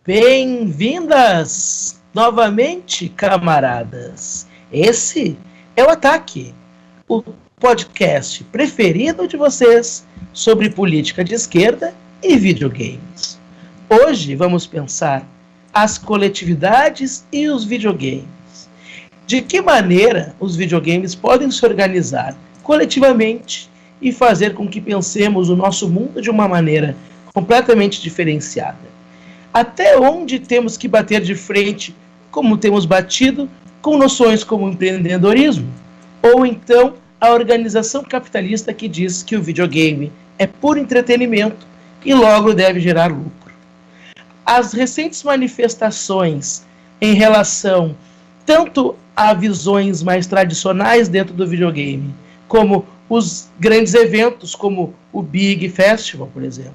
Bem-vindas novamente, camaradas. Esse é o Ataque, o podcast preferido de vocês sobre política de esquerda e videogames. Hoje vamos pensar as coletividades e os videogames. De que maneira os videogames podem se organizar coletivamente e fazer com que pensemos o nosso mundo de uma maneira completamente diferenciada. Até onde temos que bater de frente, como temos batido, com noções como empreendedorismo, ou então a organização capitalista que diz que o videogame é puro entretenimento e logo deve gerar lucro. As recentes manifestações em relação tanto a visões mais tradicionais dentro do videogame, como os grandes eventos, como o Big Festival, por exemplo,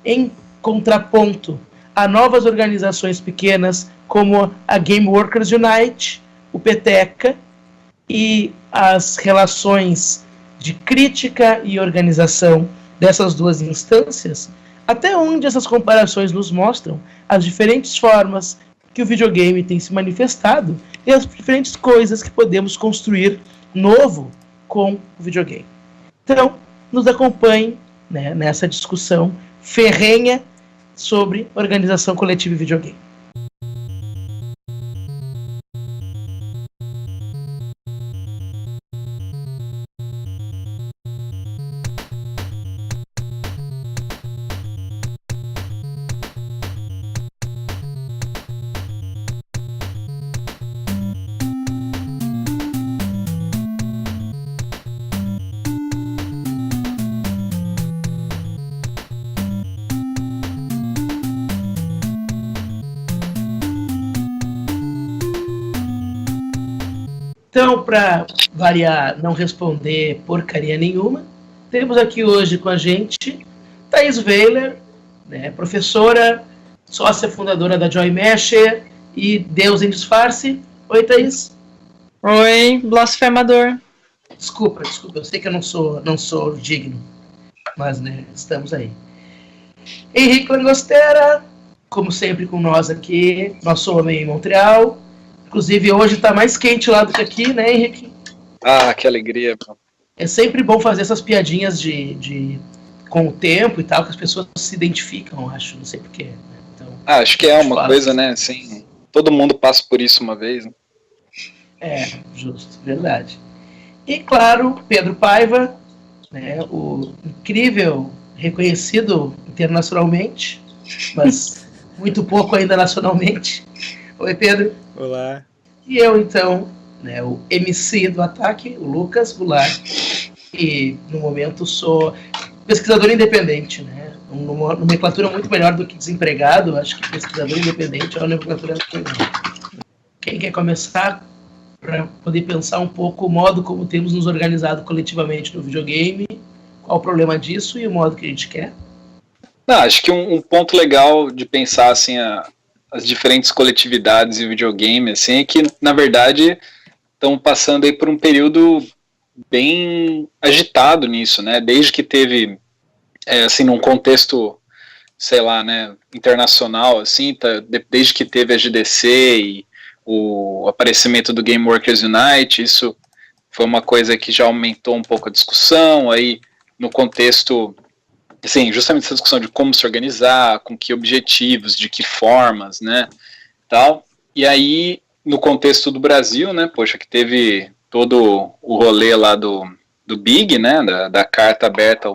em contraponto a novas organizações pequenas como a Game Workers Unite, o Peteca, e as relações de crítica e organização dessas duas instâncias, até onde essas comparações nos mostram as diferentes formas que o videogame tem se manifestado e as diferentes coisas que podemos construir novo com o videogame. Então, nos acompanhe nessa discussão ferrenha sobre organização coletiva e videogame. Então, para variar, não responder porcaria nenhuma, temos aqui hoje com a gente Thaís Weiler, professora, sócia fundadora da Joy Masher e Deus em Disfarce. Oi, Thaís. Oi, blasfemador. Desculpa, eu sei que eu não sou digno, mas estamos aí. Henrique Langostera, como sempre com nós aqui, nosso homem em Montreal. Inclusive, hoje está mais quente lá do que aqui, né, Henrique? Ah, que alegria. É sempre bom fazer essas piadinhas com o tempo e tal, que as pessoas se identificam, acho, não sei porquê. Então, acho que é uma coisa, né, assim, todo mundo passa por isso uma vez. Né? Justo, verdade. E, claro, Pedro Paiva, o incrível, reconhecido internacionalmente, mas muito pouco ainda nacionalmente. Oi, Pedro. Olá. E eu, então, o MC do Ataque, o Lucas Goulart, e no momento sou pesquisador independente, uma nomenclatura muito melhor do que desempregado. Acho que pesquisador independente é uma nomenclatura melhor. Quem quer começar para poder pensar um pouco o modo como temos nos organizado coletivamente no videogame, qual o problema disso e o modo que a gente quer? Acho que um ponto legal de pensar assim as diferentes coletividades e videogame, assim, é que, na verdade, estão passando aí por um período bem agitado nisso, né? Desde que teve, assim, num contexto, sei lá, né, internacional, assim, desde que teve a GDC e o aparecimento do Game Workers Unite, isso foi uma coisa que já aumentou um pouco a discussão, aí, no contexto... Assim, justamente essa discussão de como se organizar, com que objetivos, de que formas, né, tal. E aí, no contexto do Brasil, né, poxa, que teve todo o rolê lá do Big, né, da carta aberta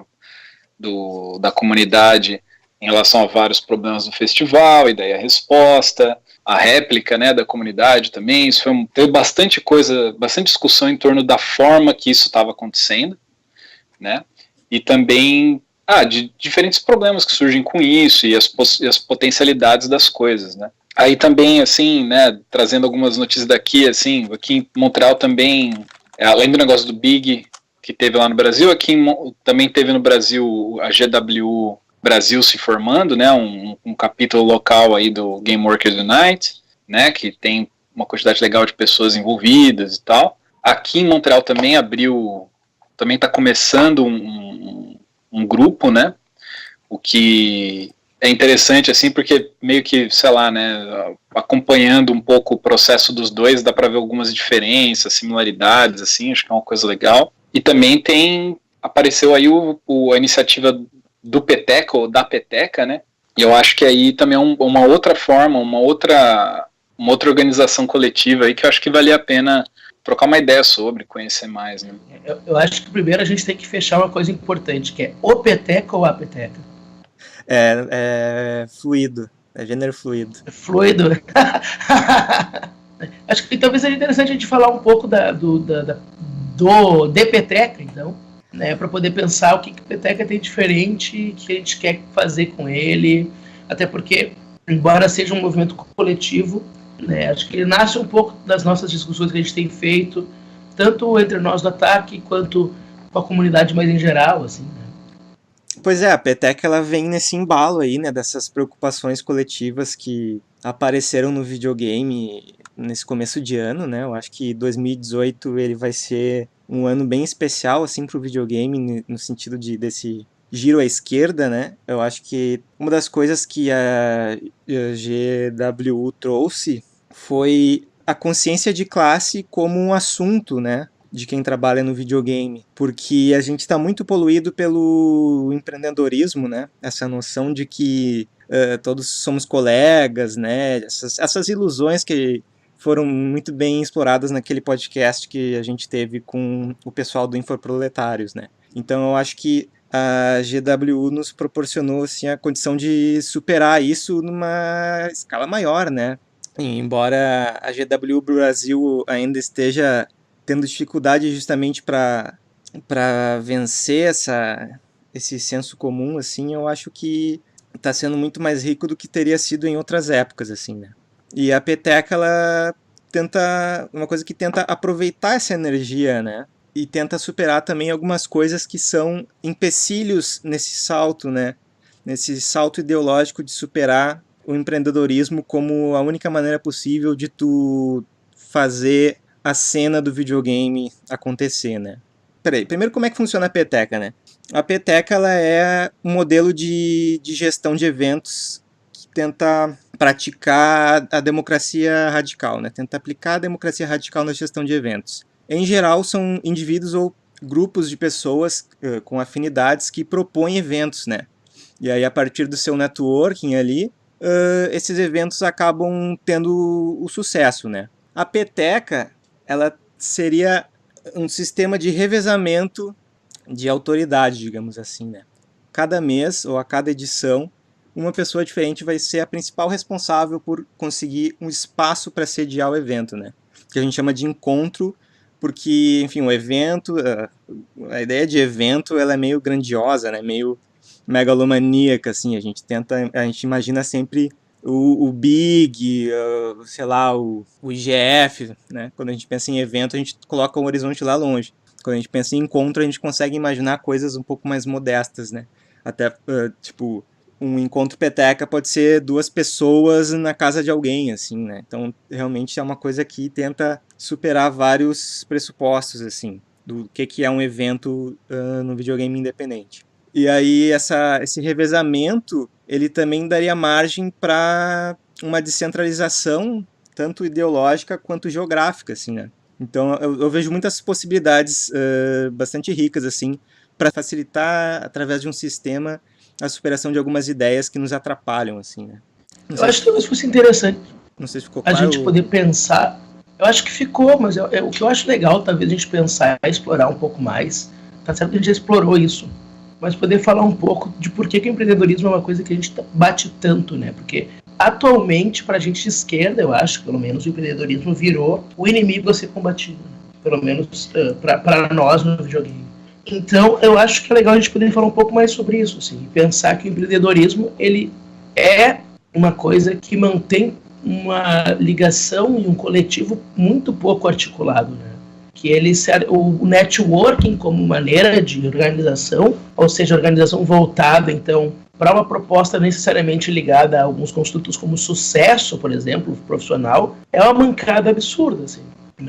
da comunidade em relação a vários problemas do festival, e daí a resposta, a réplica, né, da comunidade também, isso teve bastante coisa, bastante discussão em torno da forma que isso estava acontecendo, né, e também... de diferentes problemas que surgem com isso e as potencialidades das coisas, né? Aí também, assim, né, trazendo algumas notícias daqui, assim, aqui em Montreal também, além do negócio do Big, que teve lá no Brasil, também teve no Brasil a GW Brasil se formando, né, um capítulo local aí do Game Workers Unite, né, que tem uma quantidade legal de pessoas envolvidas e tal. Aqui em Montreal também também está começando um grupo, né, o que é interessante, assim, porque meio que, sei lá, né, acompanhando um pouco o processo dos dois, dá para ver algumas diferenças, similaridades, assim, acho que é uma coisa legal. E também apareceu aí a iniciativa do Peteca, ou da Peteca, né, e eu acho que aí também é uma outra forma, uma outra organização coletiva aí que eu acho que valia a pena trocar uma ideia sobre, conhecer mais, né. Eu acho que primeiro a gente tem que fechar uma coisa importante, que é o Peteca ou a Peteca? É fluido, é gênero fluido. Fluido. Acho que talvez seja interessante a gente falar um pouco do de Peteca, então, né, para poder pensar o que Peteca tem diferente, que a gente quer fazer com ele, até porque, embora seja um movimento coletivo, né, acho que ele nasce um pouco das nossas discussões que a gente tem feito, tanto entre nós do Ataque, quanto com a comunidade mais em geral, assim, né. Pois é, a Peteca ela vem nesse embalo aí, né, dessas preocupações coletivas que apareceram no videogame nesse começo de ano, né, eu acho que 2018 ele vai ser um ano bem especial, assim, pro videogame, no sentido desse giro à esquerda, né, eu acho que uma das coisas que a GW trouxe foi a consciência de classe como um assunto, né, de quem trabalha no videogame, porque a gente está muito poluído pelo empreendedorismo, né? Essa noção de que todos somos colegas, né? Essas ilusões que foram muito bem exploradas naquele podcast que a gente teve com o pessoal do Infoproletários, né? Então eu acho que a GW nos proporcionou assim, a condição de superar isso numa escala maior, né? E, embora a GW Brasil ainda esteja tendo dificuldade justamente para vencer esse senso comum, assim, eu acho que está sendo muito mais rico do que teria sido em outras épocas, assim, né? E a Peteca, ela uma coisa que tenta aproveitar essa energia, né? E tenta superar também algumas coisas que são empecilhos nesse salto, né? Nesse salto ideológico de superar o empreendedorismo como a única maneira possível de tu fazer a cena do videogame acontecer, né? Peraí, primeiro como é que funciona a Peteca, né? A Peteca, ela é um modelo de gestão de eventos que tenta praticar a democracia radical, né? Tenta aplicar a democracia radical na gestão de eventos. Em geral, são indivíduos ou grupos de pessoas com afinidades que propõem eventos, né? E aí, a partir do seu networking ali, esses eventos acabam tendo o sucesso, né? A Peteca, ela seria um sistema de revezamento de autoridade, digamos assim, né? Cada mês ou a cada edição, uma pessoa diferente vai ser a principal responsável por conseguir um espaço para sediar o evento, né? Que a gente chama de encontro, porque, enfim, o evento, a ideia de evento, ela é meio grandiosa, né? Meio megalomaníaca, assim, a gente imagina sempre o Big, sei lá, o IGF, né? Quando a gente pensa em evento, a gente coloca o horizonte lá longe. Quando a gente pensa em encontro, a gente consegue imaginar coisas um pouco mais modestas, né? Até, tipo, um encontro Peteca pode ser 2 pessoas na casa de alguém, assim, né? Então, realmente é uma coisa que tenta superar vários pressupostos, assim, do que é um evento no videogame independente. E aí, esse revezamento, ele também daria margem para uma descentralização, tanto ideológica quanto geográfica, assim, né? Então, eu vejo muitas possibilidades bastante ricas, assim, para facilitar, através de um sistema, a superação de algumas ideias que nos atrapalham, assim, né? Eu acho que talvez fosse interessante não sei se ficou a claro, gente poder pensar. Eu acho que ficou, mas o que eu acho legal, talvez a gente pensar e explorar um pouco mais. Tá certo que a gente já explorou isso, mas poder falar um pouco de por que o empreendedorismo é uma coisa que a gente bate tanto, né? Porque atualmente, para a gente de esquerda, eu acho, pelo menos, o empreendedorismo virou o inimigo a ser combatido, né? Pelo menos para nós no videogame. Então, eu acho que é legal a gente poder falar um pouco mais sobre isso, assim, pensar que o empreendedorismo, ele é uma coisa que mantém uma ligação e um coletivo muito pouco articulado, né? Que o networking como maneira de organização, ou seja, organização voltada, então, para uma proposta necessariamente ligada a alguns construtos como sucesso, por exemplo, profissional, é uma mancada absurda, assim.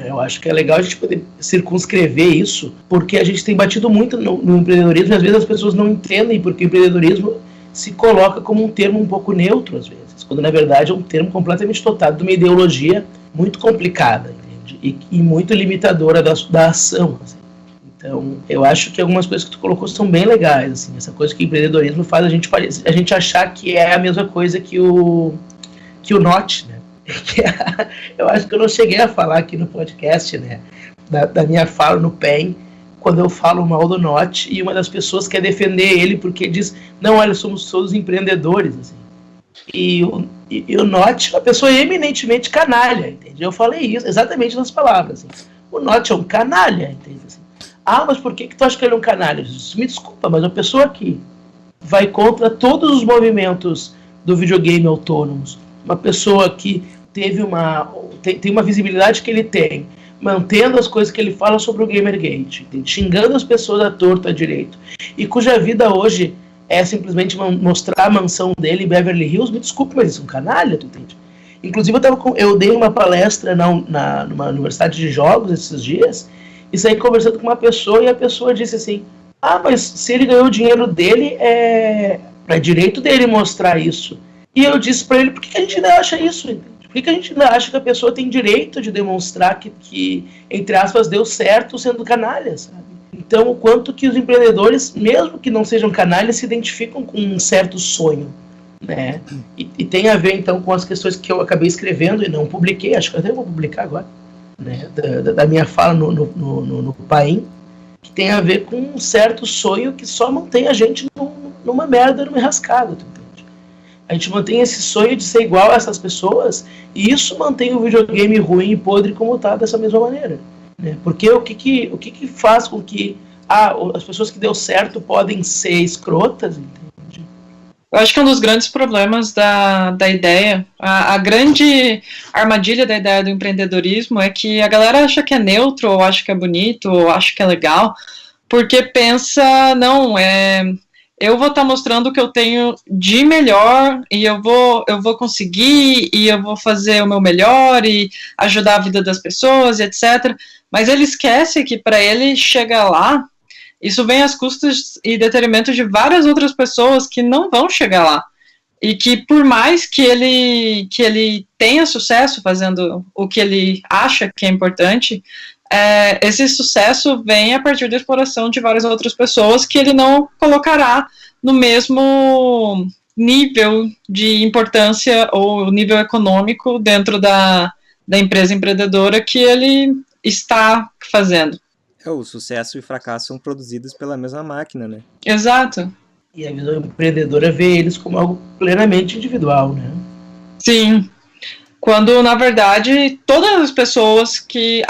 Eu acho que é legal a gente poder circunscrever isso, porque a gente tem batido muito no empreendedorismo e às vezes as pessoas não entendem porque o empreendedorismo se coloca como um termo um pouco neutro às vezes, quando na verdade é um termo completamente dotado de uma ideologia muito complicada, entende? E muito limitadora da ação, assim. Então, eu acho que algumas coisas que tu colocou são bem legais, assim, essa coisa que o empreendedorismo faz a gente achar que é a mesma coisa que o Notch, né? Eu acho que eu não cheguei a falar aqui no podcast, né, da minha fala no PEN, quando eu falo mal do Notch, e uma das pessoas quer defender ele porque diz, não, olha, somos todos empreendedores, assim. E o Notch é uma pessoa eminentemente canalha, entende? Eu falei isso exatamente nas palavras, assim. O Notch é um canalha, entende? Assim. Ah, mas por que tu acha que ele é um canalha? Me desculpa, mas a pessoa que vai contra todos os movimentos do videogame autônomos, uma pessoa que tem uma visibilidade que ele tem, mantendo as coisas que ele fala sobre o Gamergate, xingando as pessoas à torta à direito, e cuja vida hoje é simplesmente mostrar a mansão dele em Beverly Hills, me desculpe, mas isso é um canalha, tu entende? Inclusive eu dei uma palestra numa universidade de jogos esses dias, e saí conversando com uma pessoa, e a pessoa disse assim, ah, mas se ele ganhou o dinheiro dele, é direito dele mostrar isso. E eu disse pra ele, por que a gente ainda acha isso, entende? Por que a gente ainda acha que a pessoa tem direito de demonstrar que entre aspas, deu certo sendo canalha, sabe? Então, o quanto que os empreendedores, mesmo que não sejam canalhas, se identificam com um certo sonho, né? E tem a ver, então, com as questões que eu acabei escrevendo e não publiquei, acho que eu até vou publicar agora, né? Da minha fala no Paim, que tem a ver com um certo sonho que só mantém a gente numa merda, numa enrascada, tu entende? A gente mantém esse sonho de ser igual a essas pessoas, e isso mantém o videogame ruim e podre como está dessa mesma maneira, né? Porque o que faz com que as pessoas que deu certo podem ser escrotas, entende? Eu acho que um dos grandes problemas da ideia, a grande armadilha da ideia do empreendedorismo é que a galera acha que é neutro, ou acha que é bonito, ou acha que é legal, porque pensa, não, eu vou estar mostrando o que eu tenho de melhor, e eu vou conseguir, e eu vou fazer o meu melhor, e ajudar a vida das pessoas, etc. Mas ele esquece que para ele chegar lá, isso vem às custas e detrimento de várias outras pessoas que não vão chegar lá. E que por mais que ele tenha sucesso fazendo o que ele acha que é importante, esse sucesso vem a partir da exploração de várias outras pessoas que ele não colocará no mesmo nível de importância ou nível econômico dentro da empresa empreendedora que ele está fazendo. O sucesso e o fracasso são produzidos pela mesma máquina, né? Exato. E a visão empreendedora vê eles como algo plenamente individual, né? Sim. Quando, na verdade, todas as pessoas que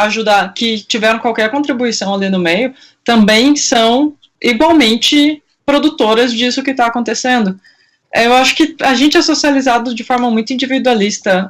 tiveram qualquer contribuição ali no meio, também são igualmente produtoras disso que está acontecendo. Eu acho que a gente é socializado de forma muito individualista,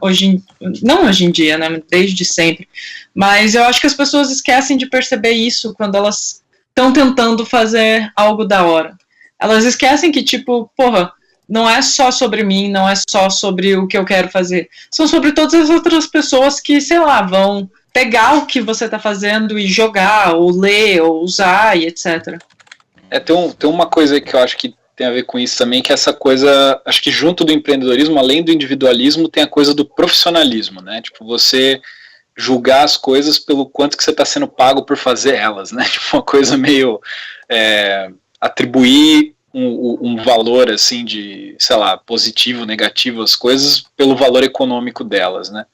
não hoje em dia, né, desde sempre, mas eu acho que as pessoas esquecem de perceber isso quando elas estão tentando fazer algo da hora. Elas esquecem que, tipo, porra, não é só sobre mim, não é só sobre o que eu quero fazer, são sobre todas as outras pessoas que, sei lá, vão pegar o que você está fazendo e jogar, ou ler, ou usar, e etc. Tem uma coisa aí que eu acho que tem a ver com isso também, que é essa coisa, acho que junto do empreendedorismo, além do individualismo, tem a coisa do profissionalismo, né? Tipo, você julgar as coisas pelo quanto que você está sendo pago por fazer elas, né? Tipo, uma coisa meio atribuir um valor, assim, de, sei lá, positivo, negativo, as coisas, pelo valor econômico delas, né?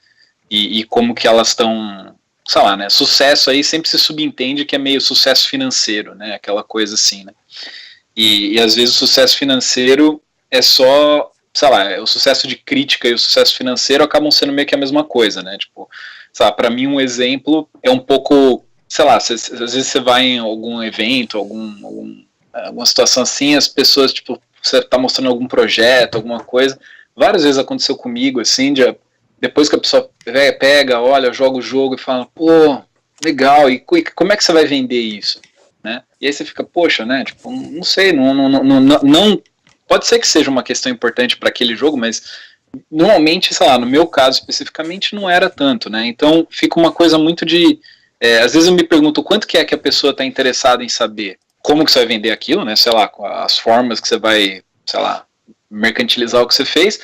E como que elas estão, sei lá, né? Sucesso aí sempre se subentende que é meio sucesso financeiro, né? Aquela coisa assim, né? E às vezes o sucesso financeiro é só, sei lá, o sucesso de crítica e o sucesso financeiro acabam sendo meio que a mesma coisa, né? Tipo, sei lá, pra mim um exemplo é um pouco, sei lá, às vezes você vai em algum evento, alguma situação assim, as pessoas, tipo, você tá mostrando algum projeto, alguma coisa, várias vezes aconteceu comigo, assim, depois que a pessoa pega, olha, joga o jogo e fala, pô, legal, e como é que você vai vender isso? Né? E aí você fica, poxa, né? Tipo, não sei, não pode ser que seja uma questão importante para aquele jogo, mas normalmente, sei lá, no meu caso especificamente não era tanto, né? Então fica uma coisa muito de, às vezes eu me pergunto quanto que a pessoa está interessada em saber como que você vai vender aquilo, né? Sei lá, as formas que você vai, sei lá, mercantilizar o que você fez,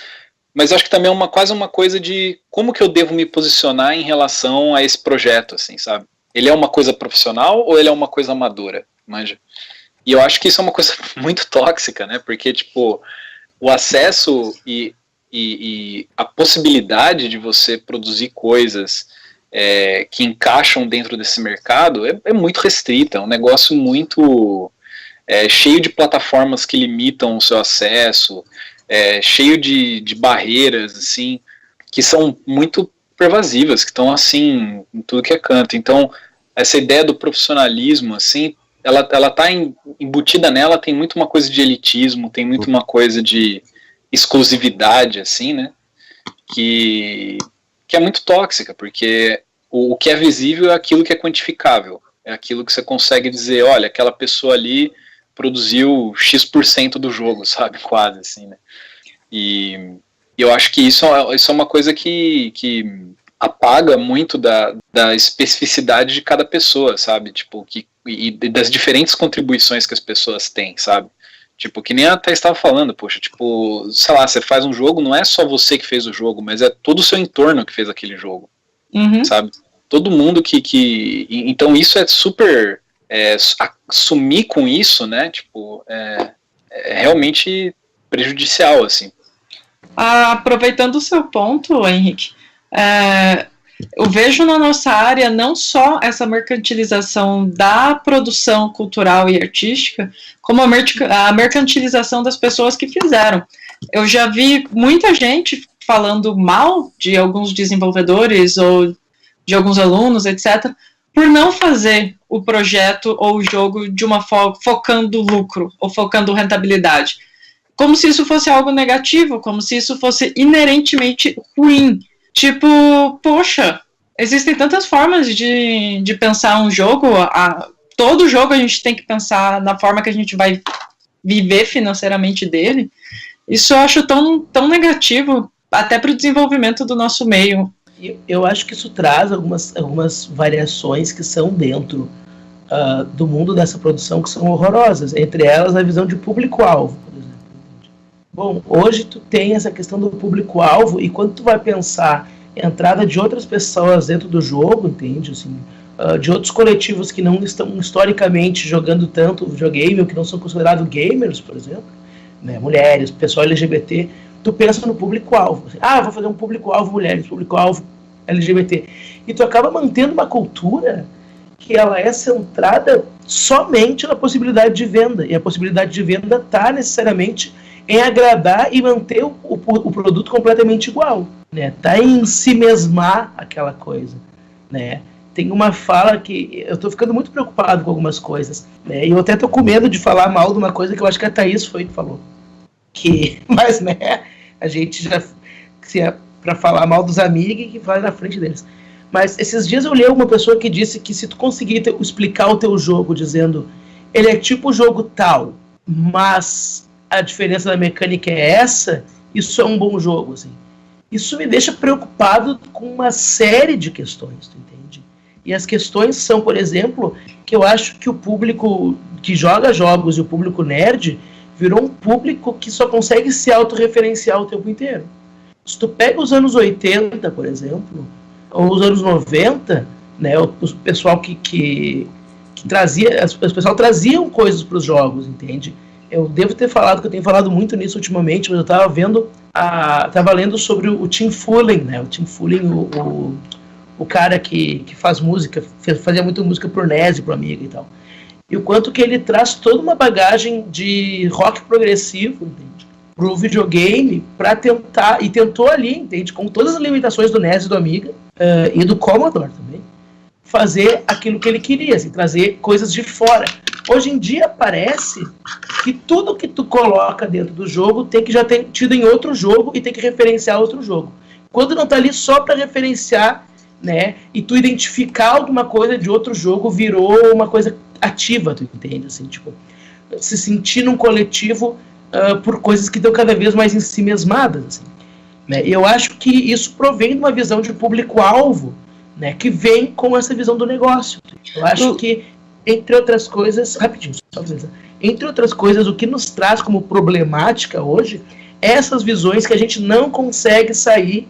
mas eu acho que também é quase uma coisa de como que eu devo me posicionar em relação a esse projeto, assim, sabe? Ele é uma coisa profissional ou ele é uma coisa amadora, manja? E eu acho que isso é uma coisa muito tóxica, né? Porque, tipo, o acesso e a possibilidade de você produzir coisas que encaixam dentro desse mercado é muito restrita, é um negócio muito cheio de plataformas que limitam o seu acesso, cheio de barreiras, assim, que são muito pervasivas, que estão, assim, em tudo que é canto. Então, essa ideia do profissionalismo, assim, ela tá embutida nela, tem muito uma coisa de elitismo, tem muito uma coisa de exclusividade, assim, né, que é muito tóxica, porque o que é visível é aquilo que é quantificável, é aquilo que você consegue dizer, olha, aquela pessoa ali produziu X% do jogo, sabe, quase, assim, né, e eu acho que isso é uma coisa que apaga muito da especificidade de cada pessoa, sabe, tipo, e das diferentes contribuições que as pessoas têm, sabe, tipo, que nem a Thais estava falando, poxa, tipo, sei lá, você faz um jogo, não é só você que fez o jogo, mas é todo o seu entorno que fez aquele jogo, sabe, todo mundo então isso é super, assumir com isso, né, tipo, é realmente prejudicial, assim. Aproveitando o seu ponto, Henrique, eu vejo na nossa área não só essa mercantilização da produção cultural e artística, como a mercantilização das pessoas que fizeram. Eu já vi muita gente falando mal de alguns desenvolvedores ou de alguns alunos, etc., por não fazer o projeto ou o jogo de uma focando lucro ou focando rentabilidade. Como se isso fosse algo negativo, como se isso fosse inerentemente ruim. Tipo, poxa, existem tantas formas de pensar um jogo, todo jogo a gente tem que pensar na forma que a gente vai viver financeiramente dele. Isso eu acho tão negativo, até para o desenvolvimento do nosso meio. Eu acho que isso traz algumas variações que são dentro do mundo dessa produção que são horrorosas, entre elas a visão de público-alvo, por exemplo. Bom, hoje tu tem essa questão do público-alvo e quando tu vai pensar entrada de outras pessoas dentro do jogo, entende? Assim, de outros coletivos que não estão historicamente jogando tanto videogame ou que não são considerados gamers, por exemplo, né, mulheres, pessoal LGBT, tu pensa no público-alvo. Assim, vou fazer um público-alvo mulheres, público-alvo LGBT. E tu acaba mantendo uma cultura que ela é centrada somente na possibilidade de venda. E a possibilidade de venda está necessariamente em agradar e manter o produto completamente igual, né? Tá em si mesmar aquela coisa, né? Tem uma fala que eu tô ficando muito preocupado com algumas coisas, né? E eu até tô com medo de falar mal de uma coisa que eu acho que a Thaís foi que falou. Mas, né, a gente já, se é pra falar mal dos amigos, que vai na frente deles. Mas esses dias eu li uma pessoa que disse que se tu conseguir explicar o teu jogo dizendo ele é tipo o jogo tal, mas a diferença da mecânica é essa, isso é um bom jogo, assim. Isso me deixa preocupado com uma série de questões, tu entende? E as questões são, por exemplo, que eu acho que o público que joga jogos e o público nerd virou um público que só consegue se autorreferenciar o tempo inteiro. Se tu pega os anos 80, por exemplo, ou os anos 90, né, o pessoal que trazia, o pessoal traziam coisas para os jogos, entende? Eu devo ter falado, que eu tenho falado muito nisso ultimamente, mas eu estava lendo sobre o Tim Follin, né? O Tim Follin, o cara que faz música, fazia muita música por NES, pro Amiga e tal. E o quanto que ele traz toda uma bagagem de rock progressivo, entende? Pro videogame, para tentar, e tentou ali, entende? Com todas as limitações do NES e do Amiga, e do Commodore também, fazer aquilo que ele queria, assim, trazer coisas de fora. Hoje em dia parece que tudo que tu coloca dentro do jogo tem que já ter tido em outro jogo e tem que referenciar outro jogo. Quando não tá ali só para referenciar, né, e tu identificar alguma coisa de outro jogo, virou uma coisa ativa, tu entende? Assim, tipo, se sentir num coletivo por coisas que estão cada vez mais em si mesmadas, assim, né? E eu acho que isso provém de uma visão de público-alvo, né, que vem com essa visão do negócio. Eu acho que, entre outras coisas, rapidinho, só pra dizer, entre outras coisas, o que nos traz como problemática hoje essas visões que a gente não consegue sair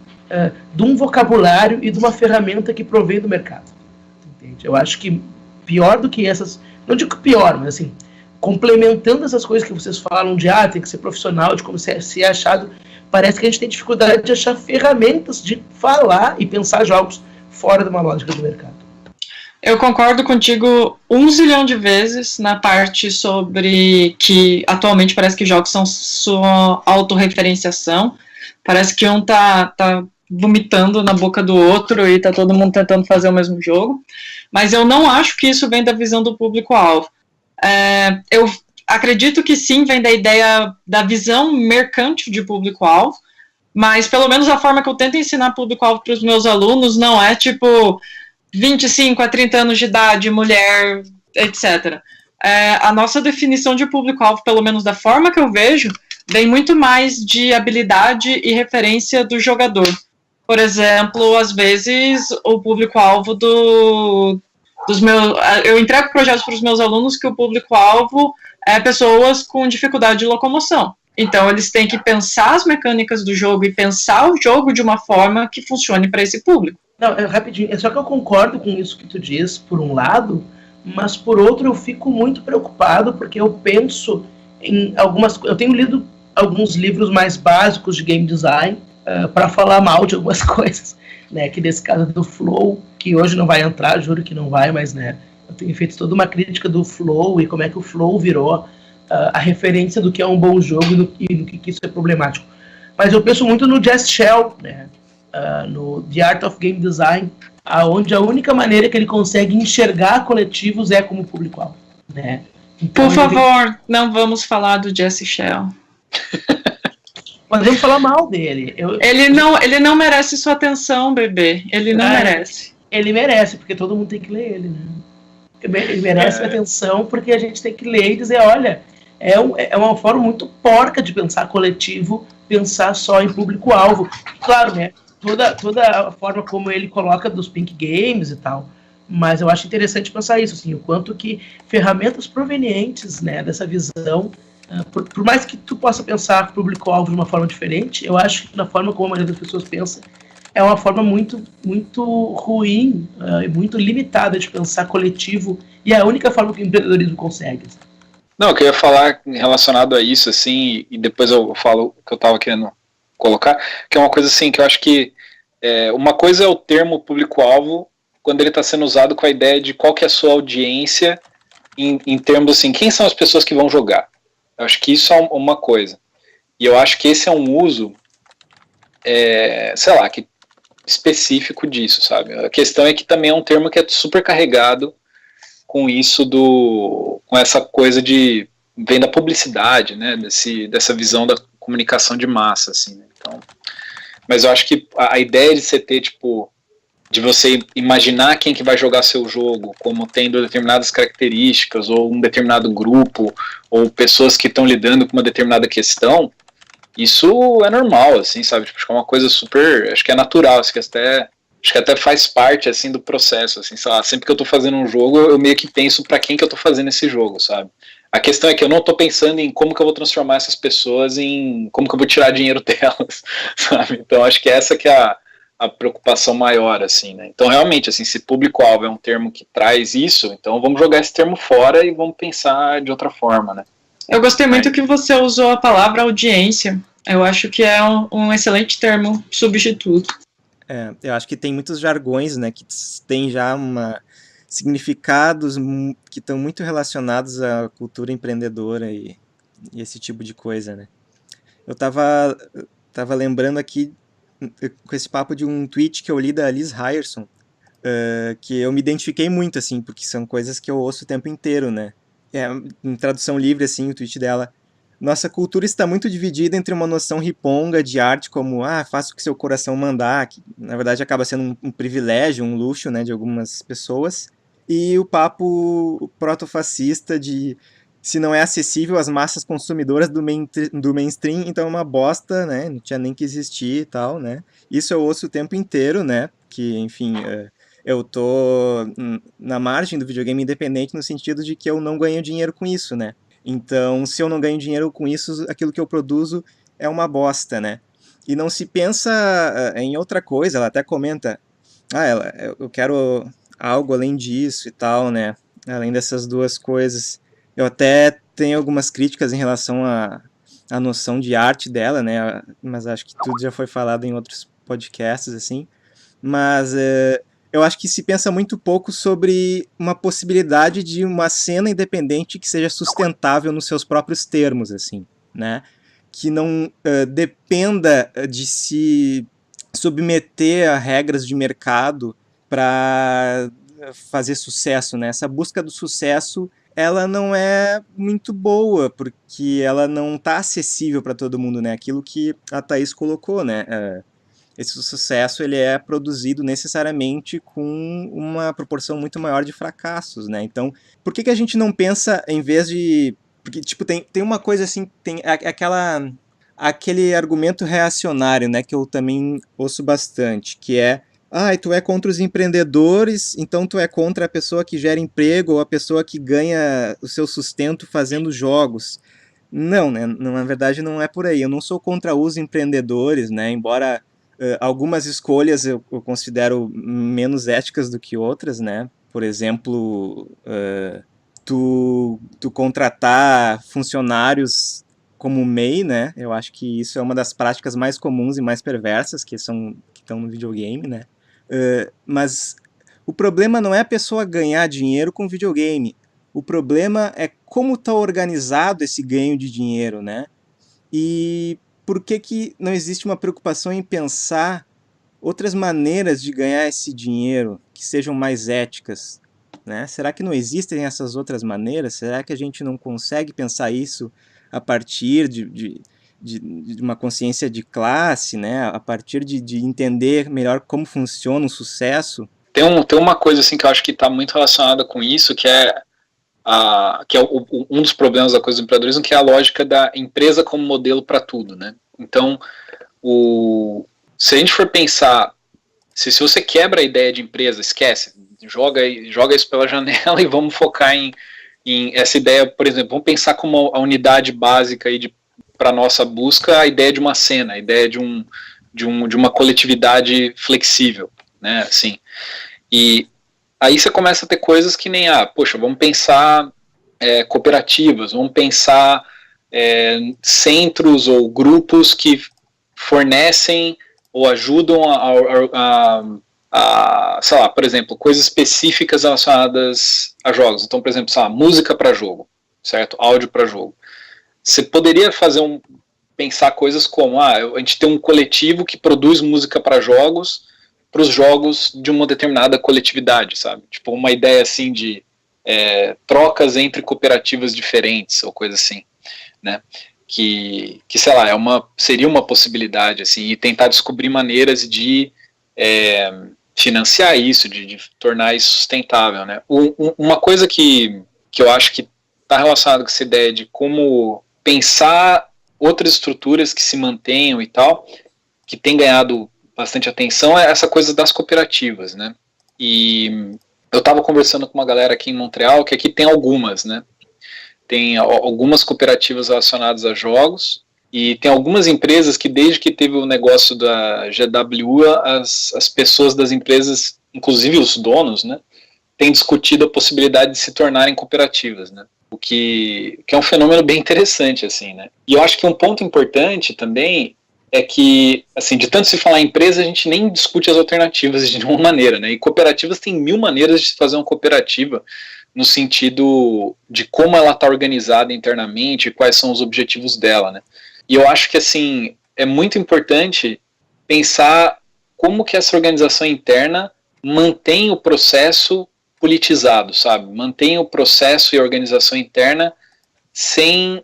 de um vocabulário e de uma ferramenta que provém do mercado. Entende? Eu acho que pior do que essas, não digo pior, mas assim, complementando essas coisas que vocês falam de tem que ser profissional, de como ser achado, parece que a gente tem dificuldade de achar ferramentas de falar e pensar jogos fora de uma lógica do mercado. Eu concordo contigo 1 zilhão de vezes na parte sobre que atualmente parece que jogos são sua autorreferenciação. Parece que um tá vomitando na boca do outro e tá todo mundo tentando fazer o mesmo jogo. Mas eu não acho que isso vem da visão do público-alvo. Eu acredito que sim, vem da ideia da visão mercantil de público-alvo, mas pelo menos a forma que eu tento ensinar público-alvo para os meus alunos não é tipo 25 a 30 anos de idade, mulher, etc. A nossa definição de público-alvo, pelo menos da forma que eu vejo, vem muito mais de habilidade e referência do jogador. Por exemplo, às vezes o público-alvo dos meus... Eu entrego projetos para os meus alunos que o público-alvo é pessoas com dificuldade de locomoção. Então, eles têm que pensar as mecânicas do jogo e pensar o jogo de uma forma que funcione para esse público. Não, rapidinho, é só que eu concordo com isso que tu diz, por um lado, mas por outro eu fico muito preocupado porque eu penso em algumas... Eu tenho lido alguns livros mais básicos de game design para falar mal de algumas coisas, né, que nesse caso do Flow, que hoje não vai entrar, juro que não vai, mas né, eu tenho feito toda uma crítica do Flow e como é que o Flow virou a referência do que é um bom jogo e do que isso é problemático. Mas eu penso muito no Just Shell, né, no The Art of Game Design, onde a única maneira que ele consegue enxergar coletivos é como público-alvo, né? Então, por favor, não vamos falar do Jesse Shell. Mas vamos falar mal dele. Ele não merece sua atenção, bebê. Ele não merece. Ele merece, porque todo mundo tem que ler ele, né? Ele merece atenção porque a gente tem que ler e dizer, olha, é uma forma muito porca de pensar coletivo, pensar só em público-alvo. Claro, né? Toda a forma como ele coloca dos Pink Games e tal. Mas eu acho interessante pensar isso, assim, o quanto que ferramentas provenientes, né, dessa visão, por mais que tu possa pensar público-alvo de uma forma diferente, eu acho que na forma como a maioria das pessoas pensa, é uma forma muito, muito ruim e muito limitada de pensar coletivo, e é a única forma que o empreendedorismo consegue. Não, eu queria falar relacionado a isso, assim, e depois eu falo o que eu estava querendo colocar, que é uma coisa assim, que eu acho que uma coisa é o termo público-alvo, quando ele está sendo usado com a ideia de qual que é a sua audiência em termos assim, quem são as pessoas que vão jogar. Eu acho que isso é uma coisa. E eu acho que esse é um uso, sei lá, específico disso, sabe? A questão é que também é um termo que é super carregado com isso com essa coisa vem da publicidade, né? Dessa visão da comunicação de massa, assim, né? Então, mas eu acho que a ideia de você ter, tipo, de você imaginar quem que vai jogar seu jogo como tendo determinadas características, ou um determinado grupo, ou pessoas que estão lidando com uma determinada questão, isso é normal, assim, sabe? Tipo, acho que é uma coisa super, acho que é natural, acho que até faz parte, assim, do processo, assim, sei lá, sempre que eu tô fazendo um jogo, eu meio que penso pra quem que eu tô fazendo esse jogo, sabe? A questão é que eu não tô pensando em como que eu vou transformar essas pessoas em como que eu vou tirar dinheiro delas, sabe? Então acho que essa que é a preocupação maior, assim, né? Então, realmente, assim, se público-alvo é um termo que traz isso, então vamos jogar esse termo fora e vamos pensar de outra forma, né? Eu gostei muito que você usou a palavra audiência. Eu acho que é um excelente termo substituto. Eu acho que tem muitos jargões, né, que tem já significados que estão muito relacionados à cultura empreendedora e esse tipo de coisa, né? Eu tava lembrando aqui com esse papo de um tweet que eu li da Liz Ryerson, que eu me identifiquei muito, assim, porque são coisas que eu ouço o tempo inteiro, né? Em tradução livre, assim, o tweet dela: nossa cultura está muito dividida entre uma noção riponga de arte como, faça o que seu coração mandar, que na verdade acaba sendo um privilégio, um luxo, né, de algumas pessoas, e o papo protofascista de se não é acessível às massas consumidoras do mainstream, então é uma bosta, né? Não tinha nem que existir e tal, né? Isso eu ouço o tempo inteiro, né? Que, enfim, eu tô na margem do videogame independente no sentido de que eu não ganho dinheiro com isso, né? Então, se eu não ganho dinheiro com isso, aquilo que eu produzo é uma bosta, né? E não se pensa em outra coisa, ela até comenta, eu quero algo além disso e tal, né? Além dessas duas coisas. Eu até tenho algumas críticas em relação à noção de arte dela, né? Mas acho que tudo já foi falado em outros podcasts, assim. Mas eu acho que se pensa muito pouco sobre uma possibilidade de uma cena independente que seja sustentável nos seus próprios termos, assim, né? Que não dependa de se submeter a regras de mercado para fazer sucesso, né? Essa busca do sucesso, ela não é muito boa, porque ela não está acessível para todo mundo, né? Aquilo que a Thaís colocou, né? Esse sucesso, ele é produzido necessariamente com uma proporção muito maior de fracassos, né? Então, por que a gente não pensa, em vez de... Porque, tipo, tem uma coisa assim, tem aquele argumento reacionário, né, que eu também ouço bastante, que é, tu é contra os empreendedores, então tu é contra a pessoa que gera emprego ou a pessoa que ganha o seu sustento fazendo jogos. Não, né, na verdade não é por aí. Eu não sou contra os empreendedores, né, embora algumas escolhas eu considero menos éticas do que outras, né, por exemplo, tu contratar funcionários como MEI, né? Eu acho que isso é uma das práticas mais comuns e mais perversas que estão no videogame, né? Mas o problema não é a pessoa ganhar dinheiro com videogame. O problema é como está organizado esse ganho de dinheiro, né? E por que não existe uma preocupação em pensar outras maneiras de ganhar esse dinheiro que sejam mais éticas, né? Será que não existem essas outras maneiras? Será que a gente não consegue pensar isso a partir de uma consciência de classe, né? A partir de entender melhor como funciona o sucesso? Tem uma coisa assim que eu acho que está muito relacionada com isso, que é um dos problemas da coisa do empreendedorismo, que é a lógica da empresa como modelo para tudo, né? Então, se a gente for pensar, se você quebra a ideia de empresa, esquece, joga isso pela janela e vamos focar em essa ideia, por exemplo, vamos pensar como a unidade básica aí para nossa busca, a ideia de uma cena, a ideia de uma coletividade flexível, né, assim. E aí você começa a ter coisas que nem, vamos pensar cooperativas, vamos pensar centros ou grupos que fornecem ou ajudam sei lá, por exemplo, coisas específicas relacionadas a jogos. Então, por exemplo, sei lá, música para jogo, certo? Áudio para jogo. Você poderia pensar coisas como, a gente tem um coletivo que produz música para os jogos de uma determinada coletividade, sabe? Tipo, uma ideia assim de trocas entre cooperativas diferentes, ou coisa assim, né? Que sei lá, seria uma possibilidade, assim, e tentar descobrir maneiras de financiar isso, de tornar isso sustentável, né? Uma coisa que eu acho que está relacionada com essa ideia de como pensar outras estruturas que se mantenham e tal, que tem ganhado bastante atenção, é essa coisa das cooperativas, né? E eu estava conversando com uma galera aqui em Montreal, que aqui tem algumas, né? Tem algumas cooperativas relacionadas a jogos, e tem algumas empresas que, desde que teve o negócio da GW, as pessoas das empresas, inclusive os donos, né, têm discutido a possibilidade de se tornarem cooperativas, né, o que é um fenômeno bem interessante, assim, né. E eu acho que um ponto importante também é que, assim, de tanto se falar em empresa, a gente nem discute as alternativas de nenhuma maneira, né, e cooperativas tem 1000 maneiras de se fazer uma cooperativa, no sentido de como ela está organizada internamente e quais são os objetivos dela, né. E eu acho que, assim, é muito importante pensar como que essa organização interna mantém o processo politizado, sabe? Mantém o processo e a organização interna sem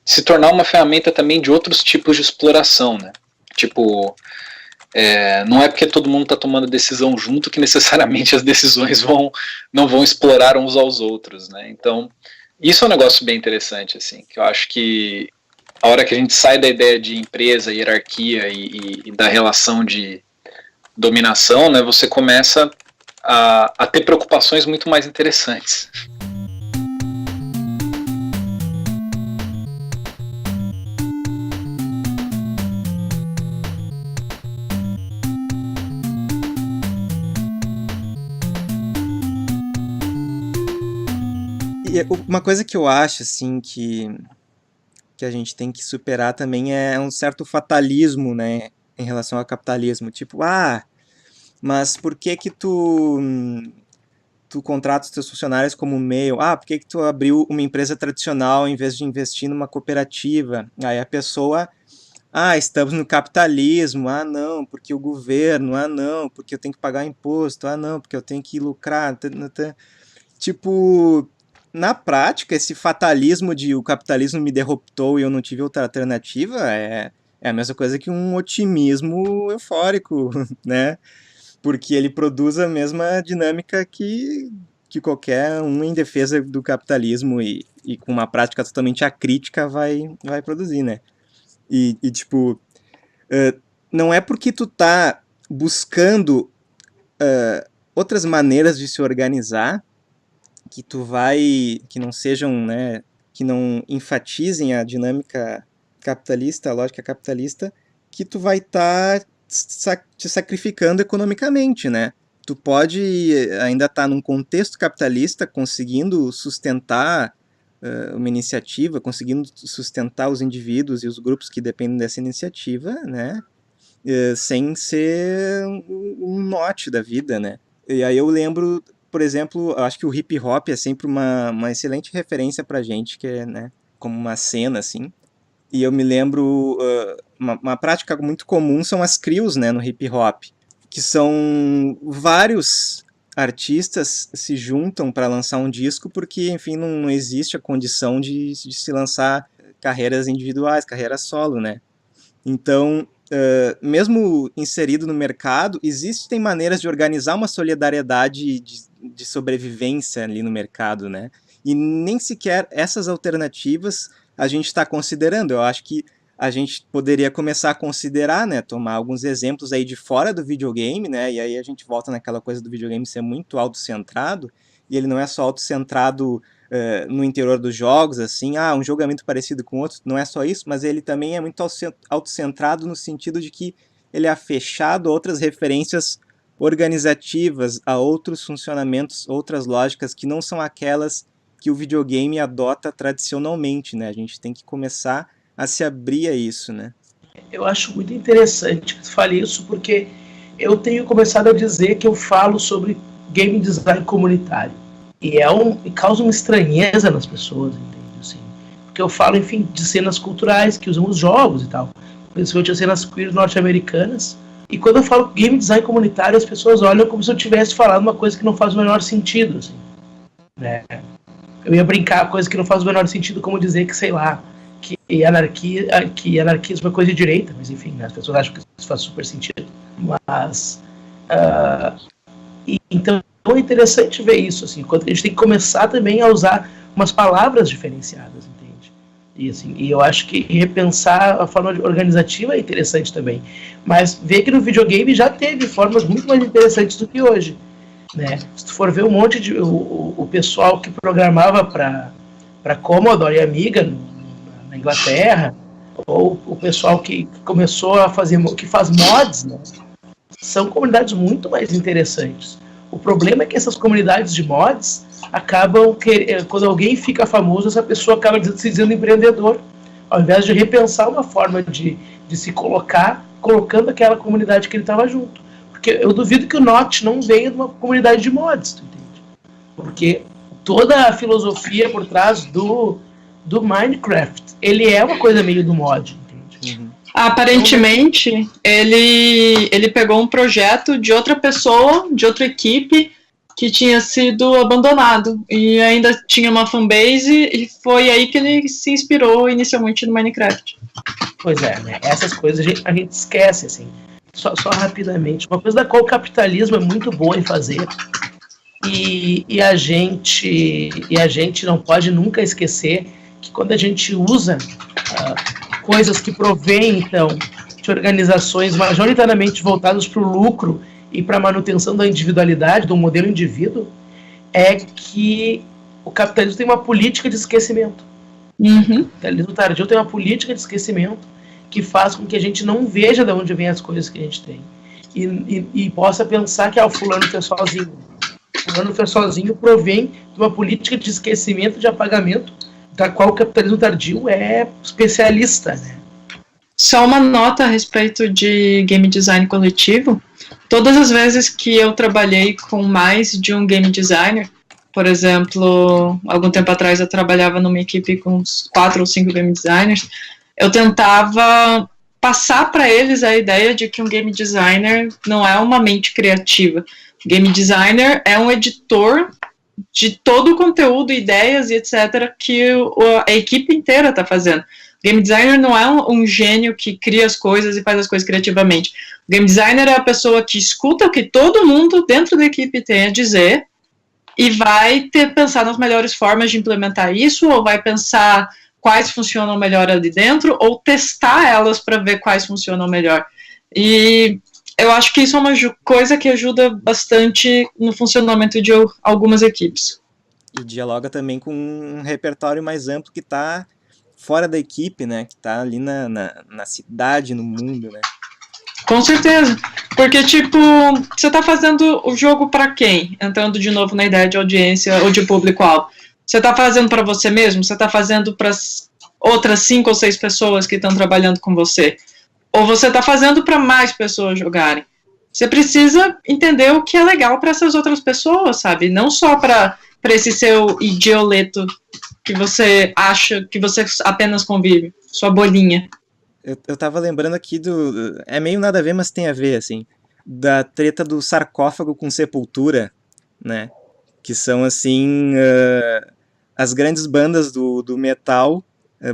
se tornar uma ferramenta também de outros tipos de exploração, né? Tipo, não é porque todo mundo está tomando decisão junto que necessariamente as decisões não vão explorar uns aos outros, né? Então, isso é um negócio bem interessante, assim, que eu acho que a hora que a gente sai da ideia de empresa, hierarquia e da relação de dominação, né, você começa a ter preocupações muito mais interessantes. Uma coisa que eu acho, assim, que a gente tem que superar também é um certo fatalismo, né, em relação ao capitalismo. Tipo, mas por que que tu contrata os teus funcionários como meio? Por que que tu abriu uma empresa tradicional em vez de investir numa cooperativa? Aí a pessoa, estamos no capitalismo, não, porque o governo, não, porque eu tenho que pagar imposto, não, porque eu tenho que lucrar. Tipo, na prática, esse fatalismo de o capitalismo me derrotou e eu não tive outra alternativa é a mesma coisa que um otimismo eufórico, né? Porque ele produz a mesma dinâmica que qualquer um em defesa do capitalismo e com uma prática totalmente acrítica vai produzir, né? Tipo, não é porque tu tá buscando outras maneiras de se organizar que não sejam, né, que não enfatizem a dinâmica capitalista, a lógica capitalista, que tu vai estar te sacrificando economicamente, né? Tu pode ainda estar num contexto capitalista, conseguindo sustentar uma iniciativa, conseguindo sustentar os indivíduos e os grupos que dependem dessa iniciativa, né? Sem ser um mote da vida, né? E aí eu lembro, por exemplo, acho que o hip hop é sempre uma excelente referência pra gente, que é, né, como uma cena, assim. E eu me lembro, uma prática muito comum são as crews, né, no hip hop, que são vários artistas se juntam para lançar um disco porque, enfim, não existe a condição de se lançar carreiras individuais, carreira solo, né? Então, mesmo inserido no mercado, existem maneiras de organizar uma solidariedade de sobrevivência ali no mercado, né? E nem sequer essas alternativas a gente está considerando. Eu acho que a gente poderia começar a considerar, né, tomar alguns exemplos aí de fora do videogame, né, e aí a gente volta naquela coisa do videogame ser muito autocentrado, e ele não é só autocentrado no interior dos jogos, assim, um jogo é muito parecido com outro, não é só isso, mas ele também é muito autocentrado no sentido de que ele é fechado a outras referências organizativas, a outros funcionamentos, outras lógicas que não são aquelas que o videogame adota tradicionalmente, né? A gente tem que começar a se abrir a isso, né? Eu acho muito interessante que tu fale isso, porque eu tenho começado a dizer que eu falo sobre game design comunitário. E causa uma estranheza nas pessoas, entende? Assim, porque eu falo, enfim, de cenas culturais que usam os jogos e tal, principalmente as cenas queer norte-americanas. E quando eu falo game design comunitário, as pessoas olham como se eu estivesse falando uma coisa que não faz o menor sentido, assim, né? Eu ia brincar coisa que não faz o menor sentido, como dizer que, sei lá, que anarquismo é coisa de direita, mas enfim, né, as pessoas acham que isso faz super sentido. Mas então é interessante ver isso, assim, quando a gente tem que começar também a usar umas palavras diferenciadas, entende? E, assim, eu acho que repensar a forma organizativa é interessante também, mas ver que no videogame já teve formas muito mais interessantes do que hoje, né? Se tu for ver um monte de o pessoal que programava para Commodore e Amiga na Inglaterra, ou o pessoal que começou a fazer, que faz mods, né? São comunidades muito mais interessantes. O problema é que essas comunidades de mods acabam, quando alguém fica famoso, essa pessoa acaba se dizendo empreendedor, ao invés de repensar uma forma de se colocando aquela comunidade que ele estava junto. Porque eu duvido que o Notch não venha de uma comunidade de mods, tu entende? Porque toda a filosofia por trás do Minecraft, ele é uma coisa meio do mod, entende? Uhum. Aparentemente, ele pegou um projeto de outra pessoa, de outra equipe, que tinha sido abandonado. E ainda tinha uma fanbase, e foi aí que ele se inspirou inicialmente no Minecraft. Pois é, né? Essas coisas a gente esquece, assim. Só rapidamente. Uma coisa da qual o capitalismo é muito bom em fazer, e a gente não pode nunca esquecer que quando a gente usa coisas que provêm, então, de organizações majoritariamente voltadas para o lucro e para a manutenção da individualidade, do modelo indivíduo, é que o capitalismo tem uma política de esquecimento. Uhum. O capitalismo tardio tem uma política de esquecimento que faz com que a gente não veja de onde vêm as coisas que a gente tem. E possa pensar que o fulano está sozinho. O Manfred sozinho provém de uma política de esquecimento, de apagamento, da qual o capitalismo tardio é especialista, né? Só uma nota a respeito de game design coletivo. Todas as vezes que eu trabalhei com mais de um game designer, por exemplo, algum tempo atrás eu trabalhava numa equipe com uns 4 ou 5 game designers, eu tentava passar para eles a ideia de que um game designer não é uma mente criativa. Game designer é um editor de todo o conteúdo, ideias e etc. que a equipe inteira está fazendo. Game designer não é um gênio que cria as coisas e faz as coisas criativamente. O game designer é a pessoa que escuta o que todo mundo dentro da equipe tem a dizer e vai pensar nas melhores formas de implementar isso, ou vai pensar quais funcionam melhor ali dentro, ou testar elas para ver quais funcionam melhor. E eu acho que isso é uma coisa que ajuda bastante no funcionamento de algumas equipes. E dialoga também com um repertório mais amplo que está fora da equipe, né? Que está ali na cidade, no mundo, né? Com certeza. Porque, tipo, você está fazendo o jogo para quem? Entrando de novo na ideia de audiência ou de público-alvo. Você está fazendo para você mesmo? Você está fazendo para outras 5 ou 6 pessoas que estão trabalhando com você? Ou você está fazendo para mais pessoas jogarem? Você precisa entender o que é legal para essas outras pessoas, sabe? Não só para esse seu idioleto que você acha que você apenas convive, sua bolinha. Eu tava lembrando aqui é meio nada a ver, mas tem a ver, assim, da treta do Sarcófago com Sepultura, né? Que são, assim, as grandes bandas do metal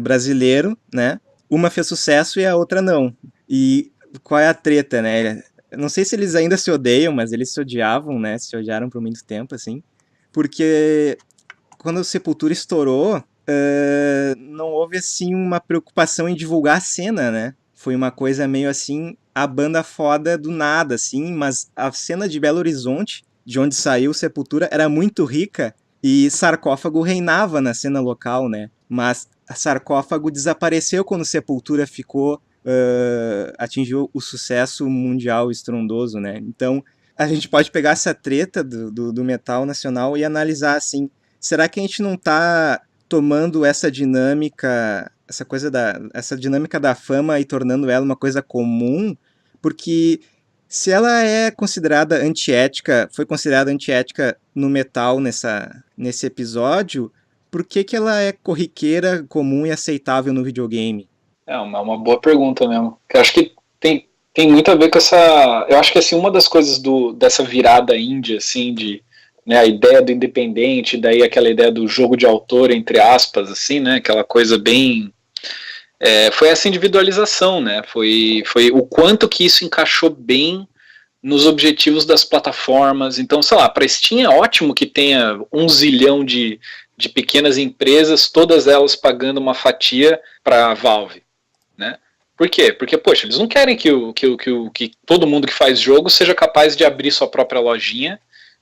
brasileiro, né? Uma fez sucesso e a outra não. E qual é a treta, né? Eu não sei se eles ainda se odeiam, mas eles se odiavam, né? Se odiaram por muito tempo, assim. Porque quando o Sepultura estourou, não houve, assim, uma preocupação em divulgar a cena, né? Foi uma coisa meio, assim, a banda foda do nada, assim. Mas a cena de Belo Horizonte, de onde saiu Sepultura, era muito rica e Sarcófago reinava na cena local, né? Mas a Sarcófago desapareceu quando Sepultura atingiu o sucesso mundial estrondoso, né? Então, a gente pode pegar essa treta do metal nacional e analisar, assim, será que a gente não tá tomando essa dinâmica, essa dinâmica da fama e tornando ela uma coisa comum? Porque se ela é considerada antiética, foi considerada antiética no metal nesse episódio, por que ela é corriqueira, comum e aceitável no videogame? É uma boa pergunta mesmo. Eu acho que tem muito a ver com essa... Eu acho que assim, uma das coisas dessa virada índia, assim, né, a ideia do independente, daí aquela ideia do jogo de autor, entre aspas, assim, né, aquela coisa bem... foi essa individualização, né, foi o quanto que isso encaixou bem nos objetivos das plataformas. Então, sei lá, para Steam é ótimo que tenha 1 zilhão de pequenas empresas, todas elas pagando uma fatia para a Valve, né? Por quê? Porque, poxa, eles não querem que todo mundo que faz jogo seja capaz de abrir sua própria lojinha,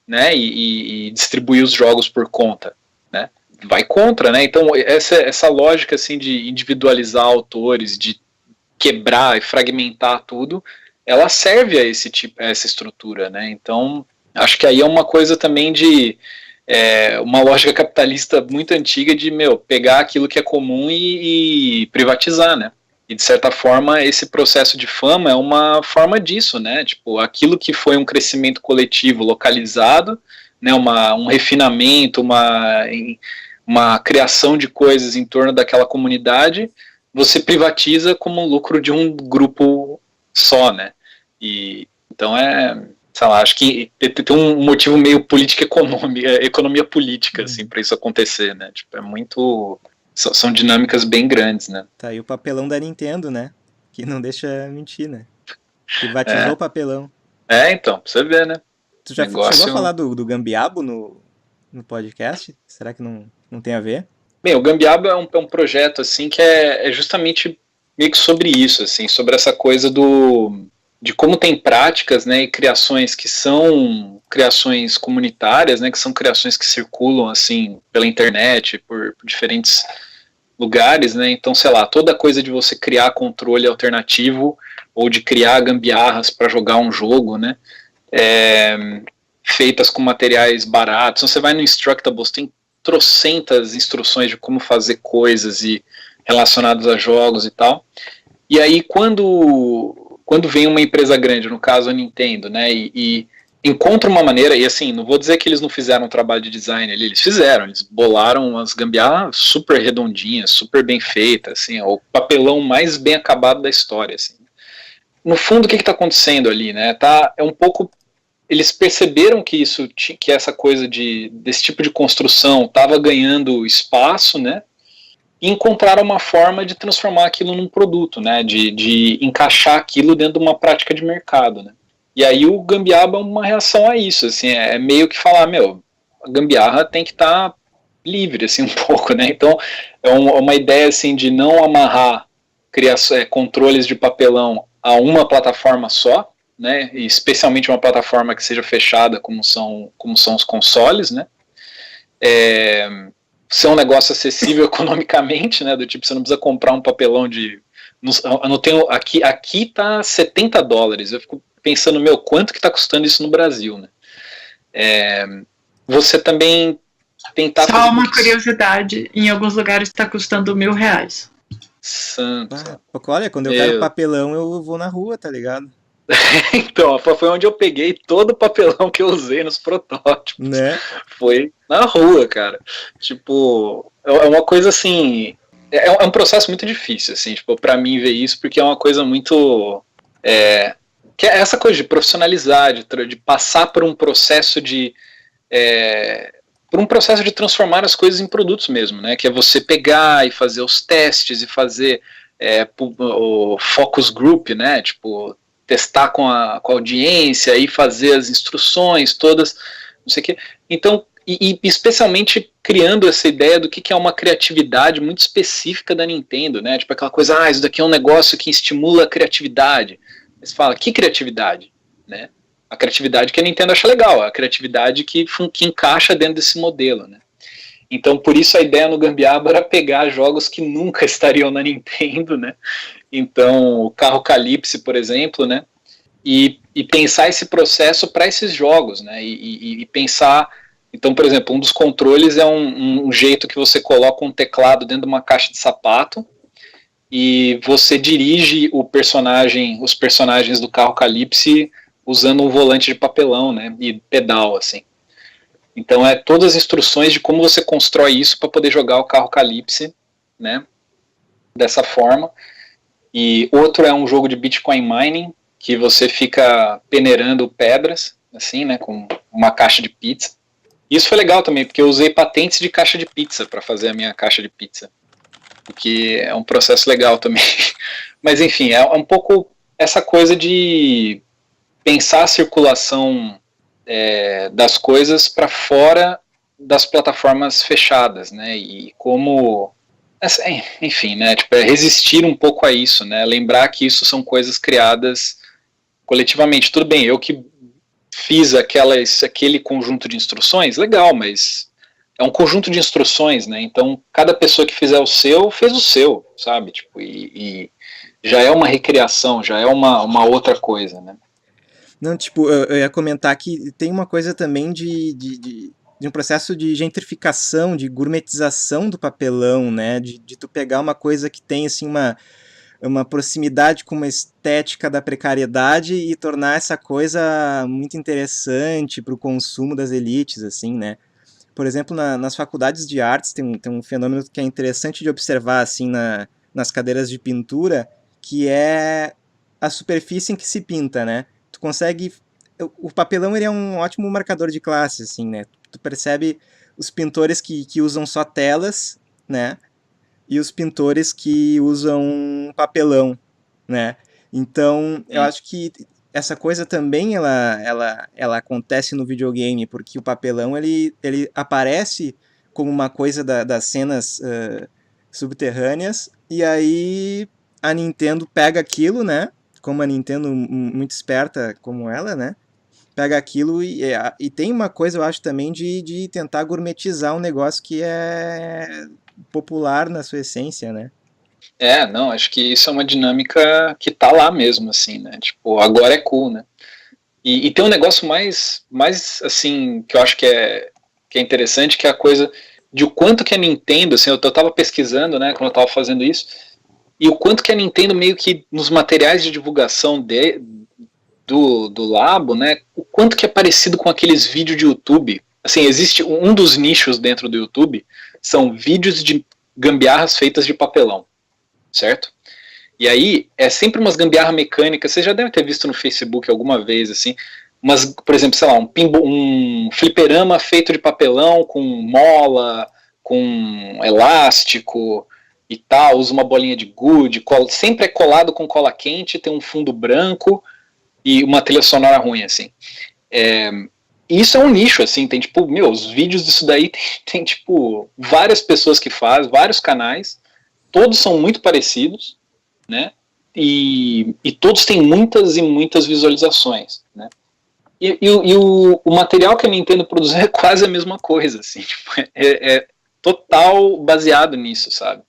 né, e distribuir os jogos por conta, né? Vai contra, né? Então, essa lógica assim, de individualizar autores, de quebrar e fragmentar tudo, ela serve a essa estrutura, né? Então, acho que aí é uma coisa também de uma lógica capitalista muito antiga de, pegar aquilo que é comum e privatizar, né? E, de certa forma, esse processo de fama é uma forma disso, né? Tipo, aquilo que foi um crescimento coletivo localizado, né? Um refinamento, uma criação de coisas em torno daquela comunidade, você privatiza como lucro de um grupo só, né? E, então sei lá, acho que tem um motivo meio economia política, assim, para isso acontecer, né? Tipo, são dinâmicas bem grandes, né? Tá aí o papelão da Nintendo, né? Que não deixa mentir, né? Privatizou o papelão. Então, pra você ver, né? Tu já chegou a falar do Gambiabo no podcast? Será que não tem a ver? Bem, o Gambiabo é um projeto, assim, que é justamente meio que sobre isso, assim, sobre essa coisa de como tem práticas, né, e criações que são criações comunitárias, né, que são criações que circulam, assim, pela internet, por diferentes lugares, né, então, sei lá, toda coisa de você criar controle alternativo ou de criar gambiarras para jogar um jogo, né, feitas com materiais baratos. Então, você vai no Instructables, tem trocentas instruções de como fazer coisas e relacionadas a jogos e tal. E aí, quando vem uma empresa grande, no caso a Nintendo, né, e encontra uma maneira, e assim, não vou dizer que eles não fizeram um trabalho de design ali, eles fizeram, eles bolaram umas gambiarras super redondinhas, super bem feitas, assim, o papelão mais bem acabado da história, assim. No fundo, o que está acontecendo ali, né, é um pouco, eles perceberam que que essa coisa desse tipo de construção estava ganhando espaço, né, e encontraram uma forma de transformar aquilo num produto, né, de encaixar aquilo dentro de uma prática de mercado, né. E aí o Gambiarra é uma reação a isso, assim, é meio que falar, a gambiarra tem que estar livre, assim, um pouco, né, então é uma ideia, assim, de não amarrar controles de papelão a uma plataforma só, né, e especialmente uma plataforma que seja fechada, como são os consoles, né, ser um negócio acessível economicamente, né, do tipo, você não precisa comprar um papelão eu não tenho, aqui tá $70, eu fico pensando, quanto que tá custando isso no Brasil, né? Você também tentar Só fazer uma curiosidade, em alguns lugares está custando R$1.000. Santo. Olha, quando eu quero papelão, eu vou na rua, tá ligado? Então, foi onde eu peguei todo o papelão que eu usei nos protótipos. Né? Foi na rua, cara. Tipo, é uma coisa assim. É um processo muito difícil, assim, tipo, pra mim ver isso, porque é uma coisa muito. Que é essa coisa de profissionalizar, de passar por um processo por um processo de transformar as coisas em produtos mesmo, né? Que é você pegar e fazer os testes e fazer o focus group, né? Tipo, testar com a audiência e fazer as instruções todas, não sei o quê. Então, e especialmente criando essa ideia do que é uma criatividade muito específica da Nintendo, né? Tipo aquela coisa, isso daqui é um negócio que estimula a criatividade. Você fala, que criatividade? Né? A criatividade que a Nintendo acha legal, a criatividade que encaixa dentro desse modelo, né? Então, por isso a ideia no Gambiarra era pegar jogos que nunca estariam na Nintendo, né? Então, o Carro Calypso, por exemplo, né? E pensar esse processo para esses jogos, né? E pensar... Então, por exemplo, um dos controles é um jeito que você coloca um teclado dentro de uma caixa de sapato e você dirige os personagens do Carro Calypso usando um volante de papelão, né? E pedal, assim. Então, todas as instruções de como você constrói isso para poder jogar o Carro Calypso, né? Dessa forma. E outro é um jogo de Bitcoin Mining, que você fica peneirando pedras, assim, né? Com uma caixa de pizza. Isso foi legal também, porque eu usei patentes de caixa de pizza para fazer a minha caixa de pizza. O que é um processo legal também. Mas, enfim, é um pouco essa coisa de pensar a circulação das coisas para fora das plataformas fechadas, né? E como... Enfim, né? Tipo, resistir um pouco a isso, né? Lembrar que isso são coisas criadas coletivamente. Tudo bem, eu que fiz aquele conjunto de instruções, legal, mas é um conjunto de instruções, né? Então, cada pessoa que fizer o seu, fez o seu, sabe? Tipo, e já é uma recriação, já é uma outra coisa, né? Não, tipo, eu ia comentar que tem uma coisa também de um processo de gentrificação, de gourmetização do papelão, né? De tu pegar uma coisa que tem, assim, uma proximidade com uma estética da precariedade e tornar essa coisa muito interessante para o consumo das elites, assim, né? Por exemplo, nas faculdades de artes tem um fenômeno que é interessante de observar, assim, nas cadeiras de pintura, que é a superfície em que se pinta, né? Tu consegue... O papelão, ele é um ótimo marcador de classe, assim, né? Tu percebe os pintores que usam só telas, né? E os pintores que usam papelão, né? Então, eu acho que essa coisa também, ela acontece no videogame, porque o papelão, ele aparece como uma coisa das cenas subterrâneas, e aí a Nintendo pega aquilo, né? Como a Nintendo, muito esperta como ela, né? Pega aquilo e tem uma coisa, eu acho, também de tentar gourmetizar um negócio que é popular na sua essência, né? Não, acho que isso é uma dinâmica que tá lá mesmo, assim, né? Tipo, agora é cool, né? E tem um negócio mais assim, que eu acho que é interessante, que é a coisa de o quanto que a Nintendo, assim, eu tava pesquisando, né, quando eu tava fazendo isso, e o quanto que a Nintendo meio que nos materiais de divulgação do Labo, né, o quanto que é parecido com aqueles vídeos de YouTube. Assim, existe um dos nichos dentro do YouTube, são vídeos de gambiarras feitas de papelão, certo? E aí, é sempre umas gambiarras mecânicas, você já deve ter visto no Facebook alguma vez, assim, por exemplo, sei lá, um fliperama feito de papelão, com mola, com elástico e tal, usa uma bolinha de gude, sempre é colado com cola quente, tem um fundo branco e uma trilha sonora ruim, assim. Isso é um nicho, assim, tem, tipo, os vídeos disso daí tem tipo, várias pessoas que fazem, vários canais, todos são muito parecidos, né, e todos têm muitas e muitas visualizações, né, e o material que a Nintendo produz é quase a mesma coisa, assim, tipo, é total baseado nisso, sabe.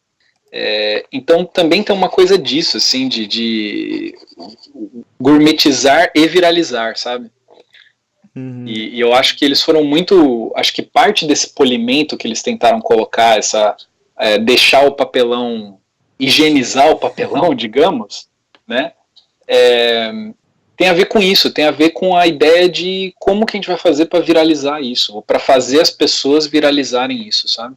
Então também tem uma coisa disso, assim, de gourmetizar e viralizar, sabe. E eu acho que eles foram muito, acho que parte desse polimento que eles tentaram colocar, deixar o papelão, higienizar o papelão, digamos, né, tem a ver com isso, tem a ver com a ideia de como que a gente vai fazer para viralizar isso, ou para fazer as pessoas viralizarem isso, sabe?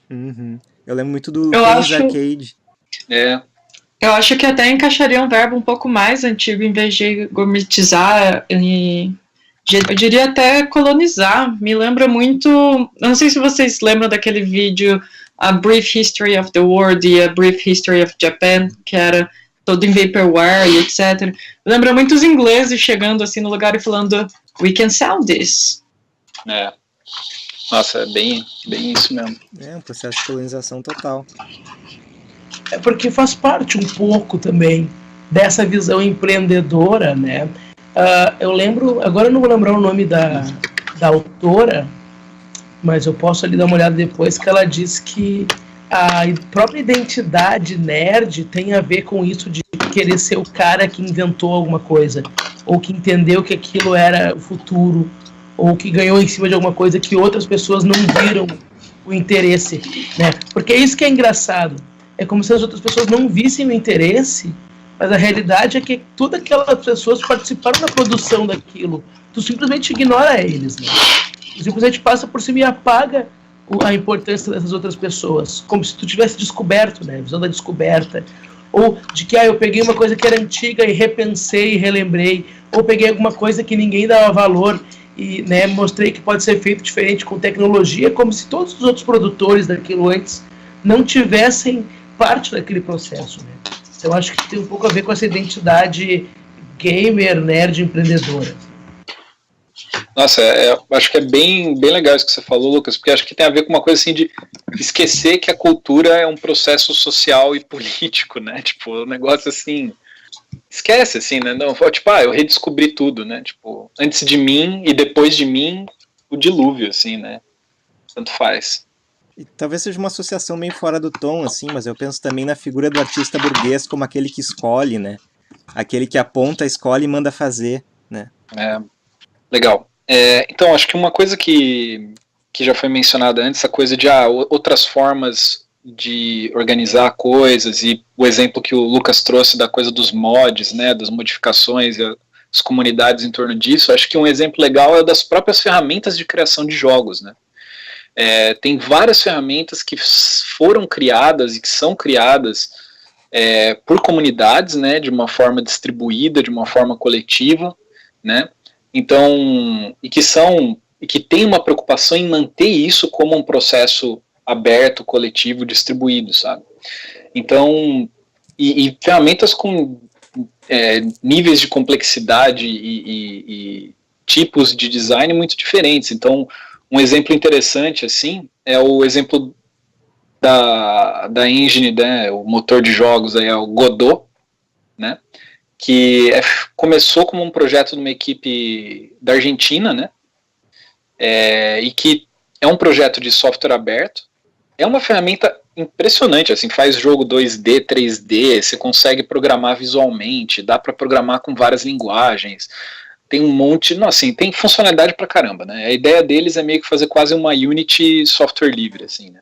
Eu lembro muito do Tennis Arcade. Eu acho que até encaixaria um verbo um pouco mais antigo, em vez de gourmetizar, eu diria até colonizar. Me lembra muito, não sei se vocês lembram daquele vídeo A Brief History of the World e A Brief History of Japan, que era todo em vaporware e etc. Lembra muito os ingleses chegando assim no lugar e falando "We can sell this". Nossa, é bem isso mesmo. É um processo de colonização total. É porque faz parte um pouco também dessa visão empreendedora, né? Eu lembro, agora eu não vou lembrar o nome da autora, mas eu posso ali dar uma olhada depois, que ela diz que a própria identidade nerd tem a ver com isso de querer ser o cara que inventou alguma coisa, ou que entendeu que aquilo era o futuro, ou que ganhou em cima de alguma coisa que outras pessoas não viram o interesse, né? Porque é isso que é engraçado. É como se as outras pessoas não vissem o interesse, mas a realidade é que todas aquelas pessoas participaram da produção daquilo. Tu simplesmente ignora eles, né? Tu simplesmente passa por cima e apaga a importância dessas outras pessoas, como se tu tivesse descoberto, né? A visão da descoberta. Ou de que eu peguei uma coisa que era antiga e repensei e relembrei, ou peguei alguma coisa que ninguém dava valor e, né, mostrei que pode ser feito diferente com tecnologia, como se todos os outros produtores daquilo antes não tivessem parte daquele processo, né? Então acho que tem um pouco a ver com essa identidade gamer, nerd, empreendedora. Nossa, acho que é bem legal isso que você falou, Lucas, porque acho que tem a ver com uma coisa assim de esquecer que a cultura é um processo social e político, né? Tipo, um negócio assim, esquece, assim, né? Não, tipo, eu redescobri tudo, né? Tipo, antes de mim e depois de mim, o dilúvio, assim, né? Tanto faz. E talvez seja uma associação meio fora do tom, assim, mas eu penso também na figura do artista burguês como aquele que escolhe, né? Aquele que aponta, escolhe e manda fazer, né? Legal. Então, acho que uma coisa que já foi mencionada antes, essa coisa de outras formas de organizar coisas, e o exemplo que o Lucas trouxe da coisa dos mods, né, das modificações e as comunidades em torno disso, acho que um exemplo legal é das próprias ferramentas de criação de jogos, né? Tem várias ferramentas que foram criadas e que são criadas por comunidades, né, de uma forma distribuída, de uma forma coletiva, né? Então, e que tem uma preocupação em manter isso como um processo aberto, coletivo, distribuído, sabe? Então, e ferramentas com níveis de complexidade e tipos de design muito diferentes. Então, um exemplo interessante, assim, é o exemplo da engine, né, o motor de jogos aí é o Godot, né? Que começou como um projeto de uma equipe da Argentina, né? E que é um projeto de software aberto. É uma ferramenta impressionante, assim, faz jogo 2D, 3D, você consegue programar visualmente, dá para programar com várias linguagens, tem um monte, não, assim, tem funcionalidade pra caramba, né? A ideia deles é meio que fazer quase uma Unity software livre, assim, né?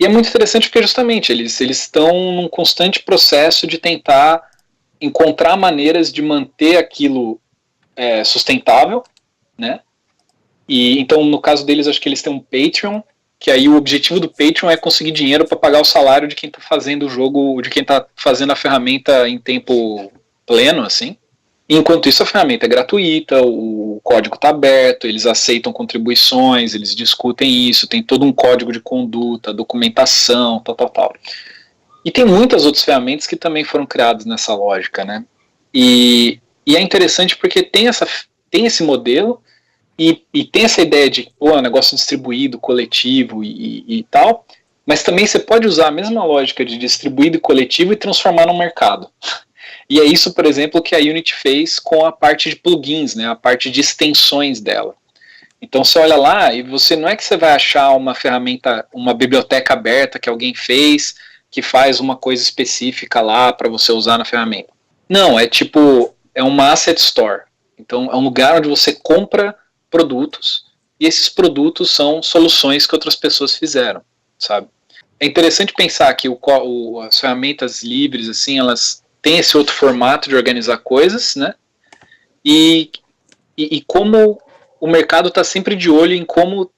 E é muito interessante porque justamente eles estão num constante processo de tentar encontrar maneiras de manter aquilo sustentável, né? E então no caso deles acho que eles têm um Patreon, que aí o objetivo do Patreon é conseguir dinheiro para pagar o salário de quem está fazendo o jogo, de quem está fazendo a ferramenta em tempo pleno, assim. Enquanto isso, a ferramenta é gratuita, o código está aberto, eles aceitam contribuições, eles discutem isso, tem todo um código de conduta, documentação, tal. E tem muitas outras ferramentas que também foram criadas nessa lógica, né? E é interessante porque tem esse modelo e tem essa ideia de negócio distribuído, coletivo e tal, mas também você pode usar a mesma lógica de distribuído e coletivo e transformar no mercado. E é isso, por exemplo, que a Unity fez com a parte de plugins, né, a parte de extensões dela. Então você olha lá e você não é que você vai achar uma ferramenta, uma biblioteca aberta que alguém fez, que faz uma coisa específica lá para você usar na ferramenta. Não, é uma asset store. Então é um lugar onde você compra produtos e esses produtos são soluções que outras pessoas fizeram, sabe? É interessante pensar que as ferramentas livres, assim, elas têm esse outro formato de organizar coisas, né? E como o mercado está sempre de olho em como,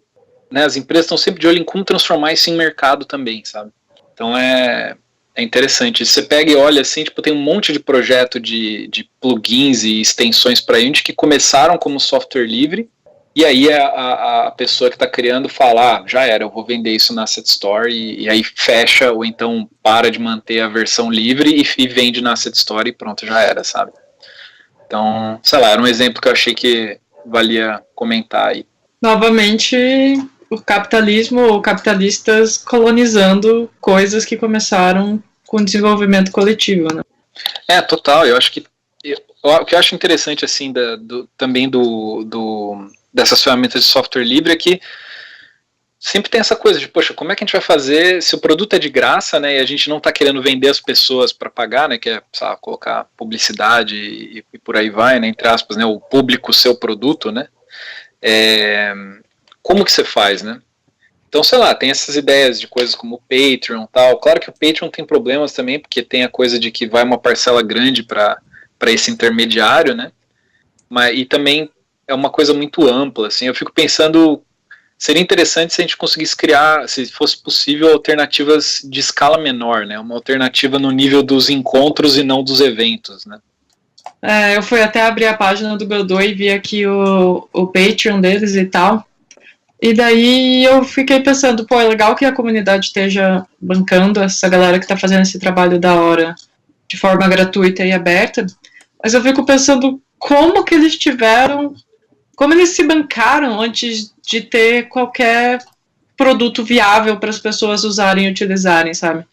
né, as empresas estão sempre de olho em como transformar isso em mercado também, sabe? Então é interessante. Você pega e olha assim, tem um monte de projeto de plugins e extensões para Unity que começaram como software livre, e aí a pessoa que está criando fala, já era, eu vou vender isso na Asset Store, e aí fecha, ou então para de manter a versão livre e vende na Asset Store e pronto, já era, sabe? Então, sei lá, era um exemplo que eu achei que valia comentar aí. Novamente, o capitalismo ou capitalistas colonizando coisas que começaram com o desenvolvimento coletivo, né? Total, eu acho que o que eu acho interessante assim também dessas ferramentas de software livre é que sempre tem essa coisa de, poxa, como é que a gente vai fazer se o produto é de graça, né, e a gente não está querendo vender as pessoas para pagar, né, que é, sabe, colocar publicidade e por aí vai, né, entre aspas, né, o público seu produto, né, como que você faz, né? Então, sei lá, tem essas ideias de coisas como o Patreon e tal. Claro que o Patreon tem problemas também, porque tem a coisa de que vai uma parcela grande para esse intermediário, né? E também é uma coisa muito ampla, assim. Eu fico pensando, seria interessante se a gente conseguisse criar, se fosse possível, alternativas de escala menor, né? Uma alternativa no nível dos encontros e não dos eventos, né? Eu fui até abrir a página do Godot e vi aqui o Patreon deles e tal. E daí eu fiquei pensando, é legal que a comunidade esteja bancando essa galera que está fazendo esse trabalho da hora de forma gratuita e aberta, mas eu fico pensando como que eles se bancaram antes de ter qualquer produto viável para as pessoas usarem e utilizarem, sabe?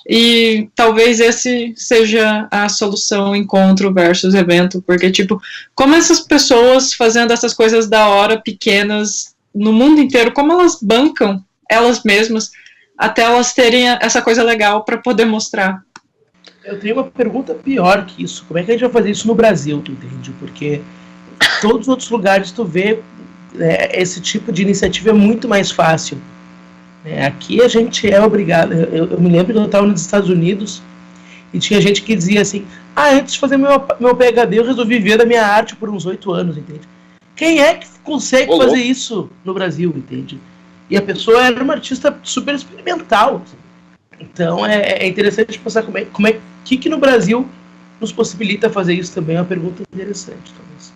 E talvez esse seja a solução encontro versus evento, porque, como essas pessoas fazendo essas coisas da hora, pequenas, no mundo inteiro, como elas bancam elas mesmas até elas terem essa coisa legal para poder mostrar. Eu tenho uma pergunta pior que isso. Como é que a gente vai fazer isso no Brasil, tu entende? Porque em todos os outros lugares tu vê esse tipo de iniciativa é muito mais fácil. Aqui a gente é obrigado. Eu me lembro que eu estava nos Estados Unidos e tinha gente que dizia assim, antes de fazer meu PhD eu resolvi viver da minha arte por uns 8 anos, entende? Quem é que consegue fazer isso no Brasil, entende? E a pessoa era uma artista super experimental. Assim. Então é interessante pensar que no Brasil nos possibilita fazer isso também. É uma pergunta interessante, talvez.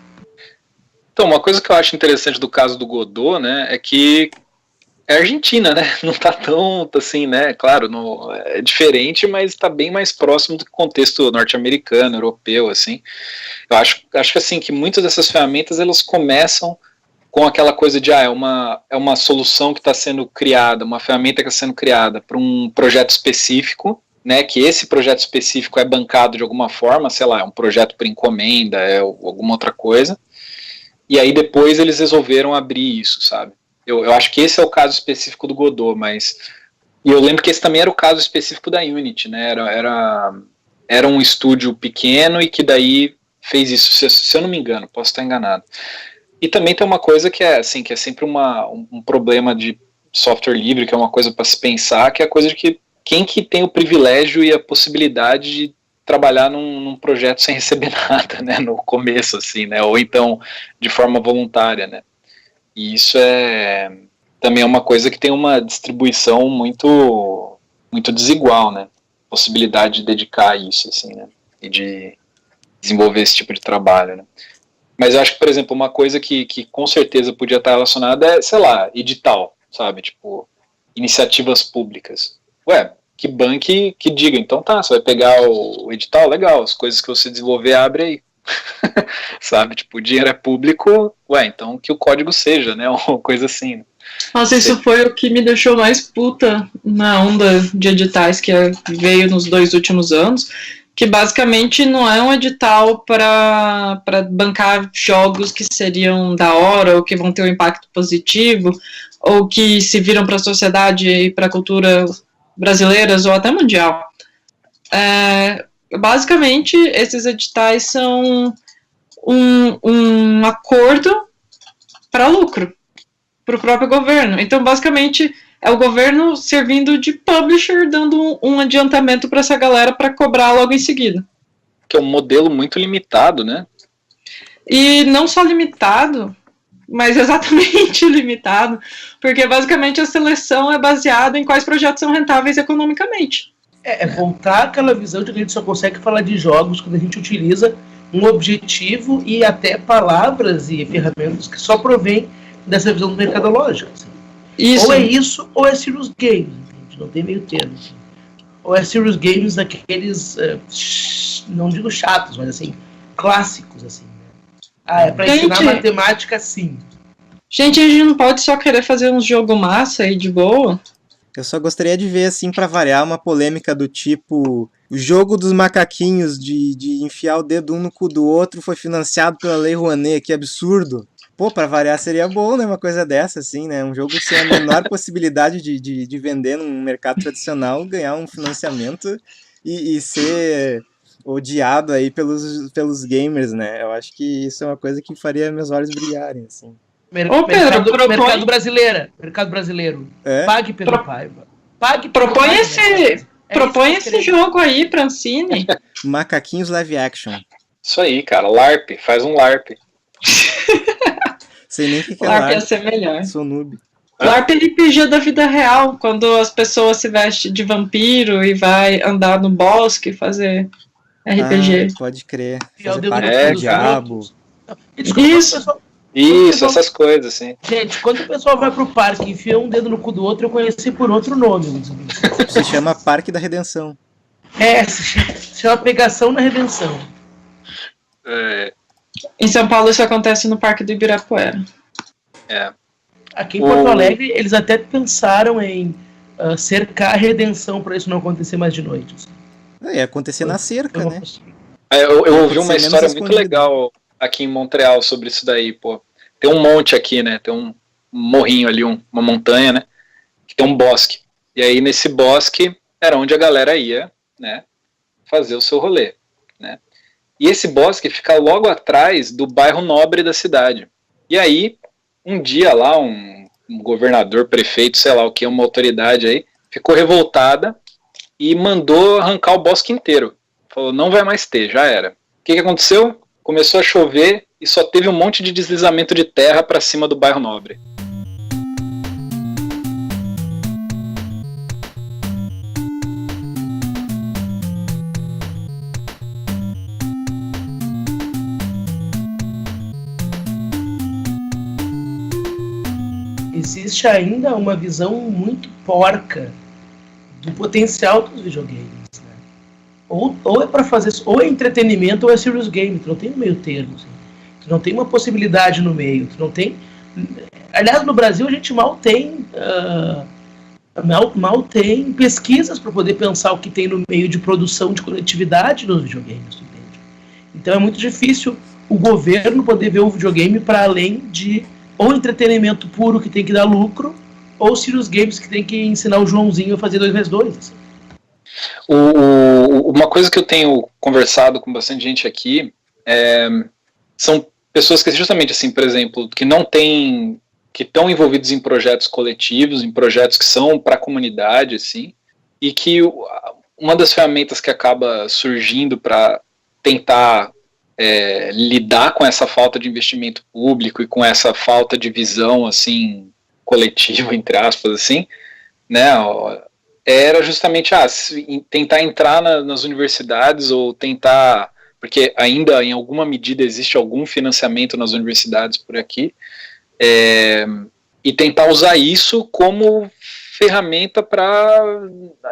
Então, uma coisa que eu acho interessante do caso do Godot, né, é que é Argentina, né? Não tá tão assim, né? Claro, é diferente, mas está bem mais próximo do contexto norte-americano, europeu, assim. Eu acho que assim que muitas dessas ferramentas elas começam com aquela coisa de é uma solução que está sendo criada, uma ferramenta que está sendo criada para um projeto específico, né? Que esse projeto específico é bancado de alguma forma, sei lá, é um projeto por encomenda, alguma outra coisa. E aí depois eles resolveram abrir isso, sabe? Eu acho que esse é o caso específico do Godot, e eu lembro que esse também era o caso específico da Unity, né? Era um estúdio pequeno e que daí fez isso, se eu não me engano, posso estar enganado. E também tem uma coisa que é assim, que é sempre um problema de software livre, que é uma coisa para se pensar, que é a coisa de que quem que tem o privilégio e a possibilidade de trabalhar num projeto sem receber nada, né, no começo, assim, né, ou então de forma voluntária, né. E isso também é uma coisa que tem uma distribuição muito, muito desigual, né, possibilidade de dedicar a isso, assim, né, e de desenvolver esse tipo de trabalho, né. Mas eu acho que, por exemplo, uma coisa que com certeza podia estar relacionada é, sei lá, edital, sabe? Tipo, iniciativas públicas. Ué, que banque que diga, então tá, você vai pegar o edital, legal, as coisas que você desenvolver, abre aí. Sabe? Tipo, o dinheiro é público, ué, então que o código seja, né? Uma coisa assim. Né? Nossa, isso foi o que me deixou mais puta na onda de editais que veio nos 2 últimos anos, que basicamente não é um edital para bancar jogos que seriam da hora, ou que vão ter um impacto positivo, ou que se viram para a sociedade e para a cultura brasileiras ou até mundial. Basicamente, esses editais são um acordo para lucro, para o próprio governo. Então, basicamente, é o governo servindo de publisher, dando um adiantamento para essa galera para cobrar logo em seguida. Que é um modelo muito limitado, né? E não só limitado, mas exatamente limitado, porque basicamente a seleção é baseada em quais projetos são rentáveis economicamente. É voltar àquela visão de que a gente só consegue falar de jogos quando a gente utiliza um objetivo e até palavras e ferramentas que só provém dessa visão mercadológica. Assim. Isso. Ou é isso, ou é serious games, entende? Não tem meio termo. Assim. Ou é serious games daqueles, não digo chatos, mas assim, clássicos, assim. É pra ensinar matemática, sim. Gente, a gente não pode só querer fazer um jogo massa aí de boa. Eu só gostaria de ver, assim, pra variar, uma polêmica do tipo... O jogo dos macaquinhos de enfiar o dedo um no cu do outro foi financiado pela Lei Rouanet, que absurdo. Pô, pra variar seria bom, né, uma coisa dessa, assim, né? Um jogo sem a menor possibilidade de vender num mercado tradicional, ganhar um financiamento e ser odiado aí pelos gamers, né? Eu acho que isso é uma coisa que faria meus olhos brilharem, assim. Mercado brasileiro. Pague pelo Paiva. Pague pelo Propõe Paiva. Propõe esse jogo aí pra Ancine. Macaquinhos live action. Isso aí, cara. LARP. Faz um LARP. Sei nem o que é LARP ia ser melhor. Sou noob. LARP RPG da vida real, quando as pessoas se vestem de vampiro e vai andar no bosque fazer RPG. Pode crer. Fazer pacto do diabo. Isso, essas coisas, assim. Gente, quando o pessoal vai pro parque e enfia um dedo no cu do outro, eu conheci por outro nome. Se chama Parque da Redenção. Se chama Pegação na Redenção. Em São Paulo isso acontece no Parque do Ibirapuera. Aqui em Porto Alegre, eles até pensaram em cercar a Redenção para isso não acontecer mais de noite. Assim. Ia acontecer na cerca, né? Eu ouvi uma história muito legal aqui em Montreal sobre isso daí, pô. Tem um monte aqui, né? Tem um morrinho ali, uma montanha, né? Que tem um bosque. E aí, nesse bosque, era onde a galera ia, né? Fazer o seu rolê, né? E esse bosque fica logo atrás do bairro nobre da cidade. E aí, um dia lá, um governador, prefeito, sei lá o que, uma autoridade aí, ficou revoltada e mandou arrancar o bosque inteiro. Falou, não vai mais ter, já era. O que aconteceu? Começou a chover e só teve um monte de deslizamento de terra para cima do bairro nobre. Existe ainda uma visão muito porca do potencial dos videogames. Né? Ou é para fazer, ou é entretenimento ou é serious game. Tu não tem um meio termo. Assim. Tu não tem uma possibilidade no meio. Tu não tem. Aliás, no Brasil a gente mal tem pesquisas para poder pensar o que tem no meio de produção de coletividade nos videogames. Entende? Então é muito difícil o governo poder ver o videogame para além de ou entretenimento puro que tem que dar lucro, ou serious games que tem que ensinar o Joãozinho a fazer 2x2. Assim. Uma coisa que eu tenho conversado com bastante gente aqui são pessoas que justamente assim, por exemplo, que estão envolvidos em projetos coletivos, em projetos que são para a comunidade, assim, e que uma das ferramentas que acaba surgindo para tentar lidar com essa falta de investimento público e com essa falta de visão, assim, coletiva, entre aspas, assim, né, era justamente tentar entrar nas universidades ou tentar, porque ainda em alguma medida existe algum financiamento nas universidades por aqui, e tentar usar isso como ferramenta para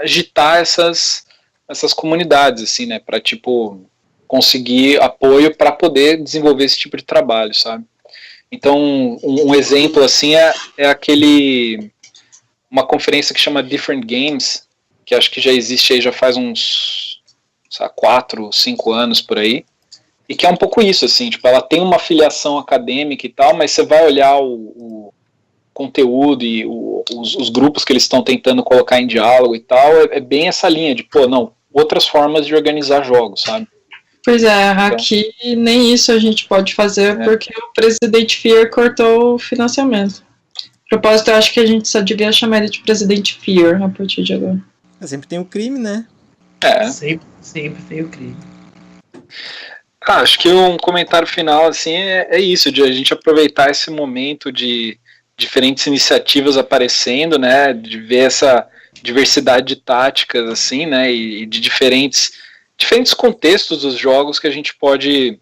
agitar essas comunidades, assim, né, para tipo conseguir apoio para poder desenvolver esse tipo de trabalho, sabe? Então, um exemplo assim é uma conferência que chama Different Games, que acho que já existe aí já faz uns 4, 5 anos por aí, e que é um pouco isso, assim, tipo, ela tem uma filiação acadêmica e tal, mas você vai olhar o conteúdo e os grupos que eles estão tentando colocar em diálogo e tal, é bem essa linha de, outras formas de organizar jogos, sabe? Pois é, aqui nem isso a gente pode fazer porque o presidente Fear cortou o financiamento. A propósito, eu acho que a gente só devia chamar ele de presidente Fear a partir de agora. Sempre tem o crime, né? Sempre tem o crime. Acho que um comentário final assim é isso, de a gente aproveitar esse momento de diferentes iniciativas aparecendo, né, de ver essa diversidade de táticas assim, né, e de diferentes contextos dos jogos que a gente pode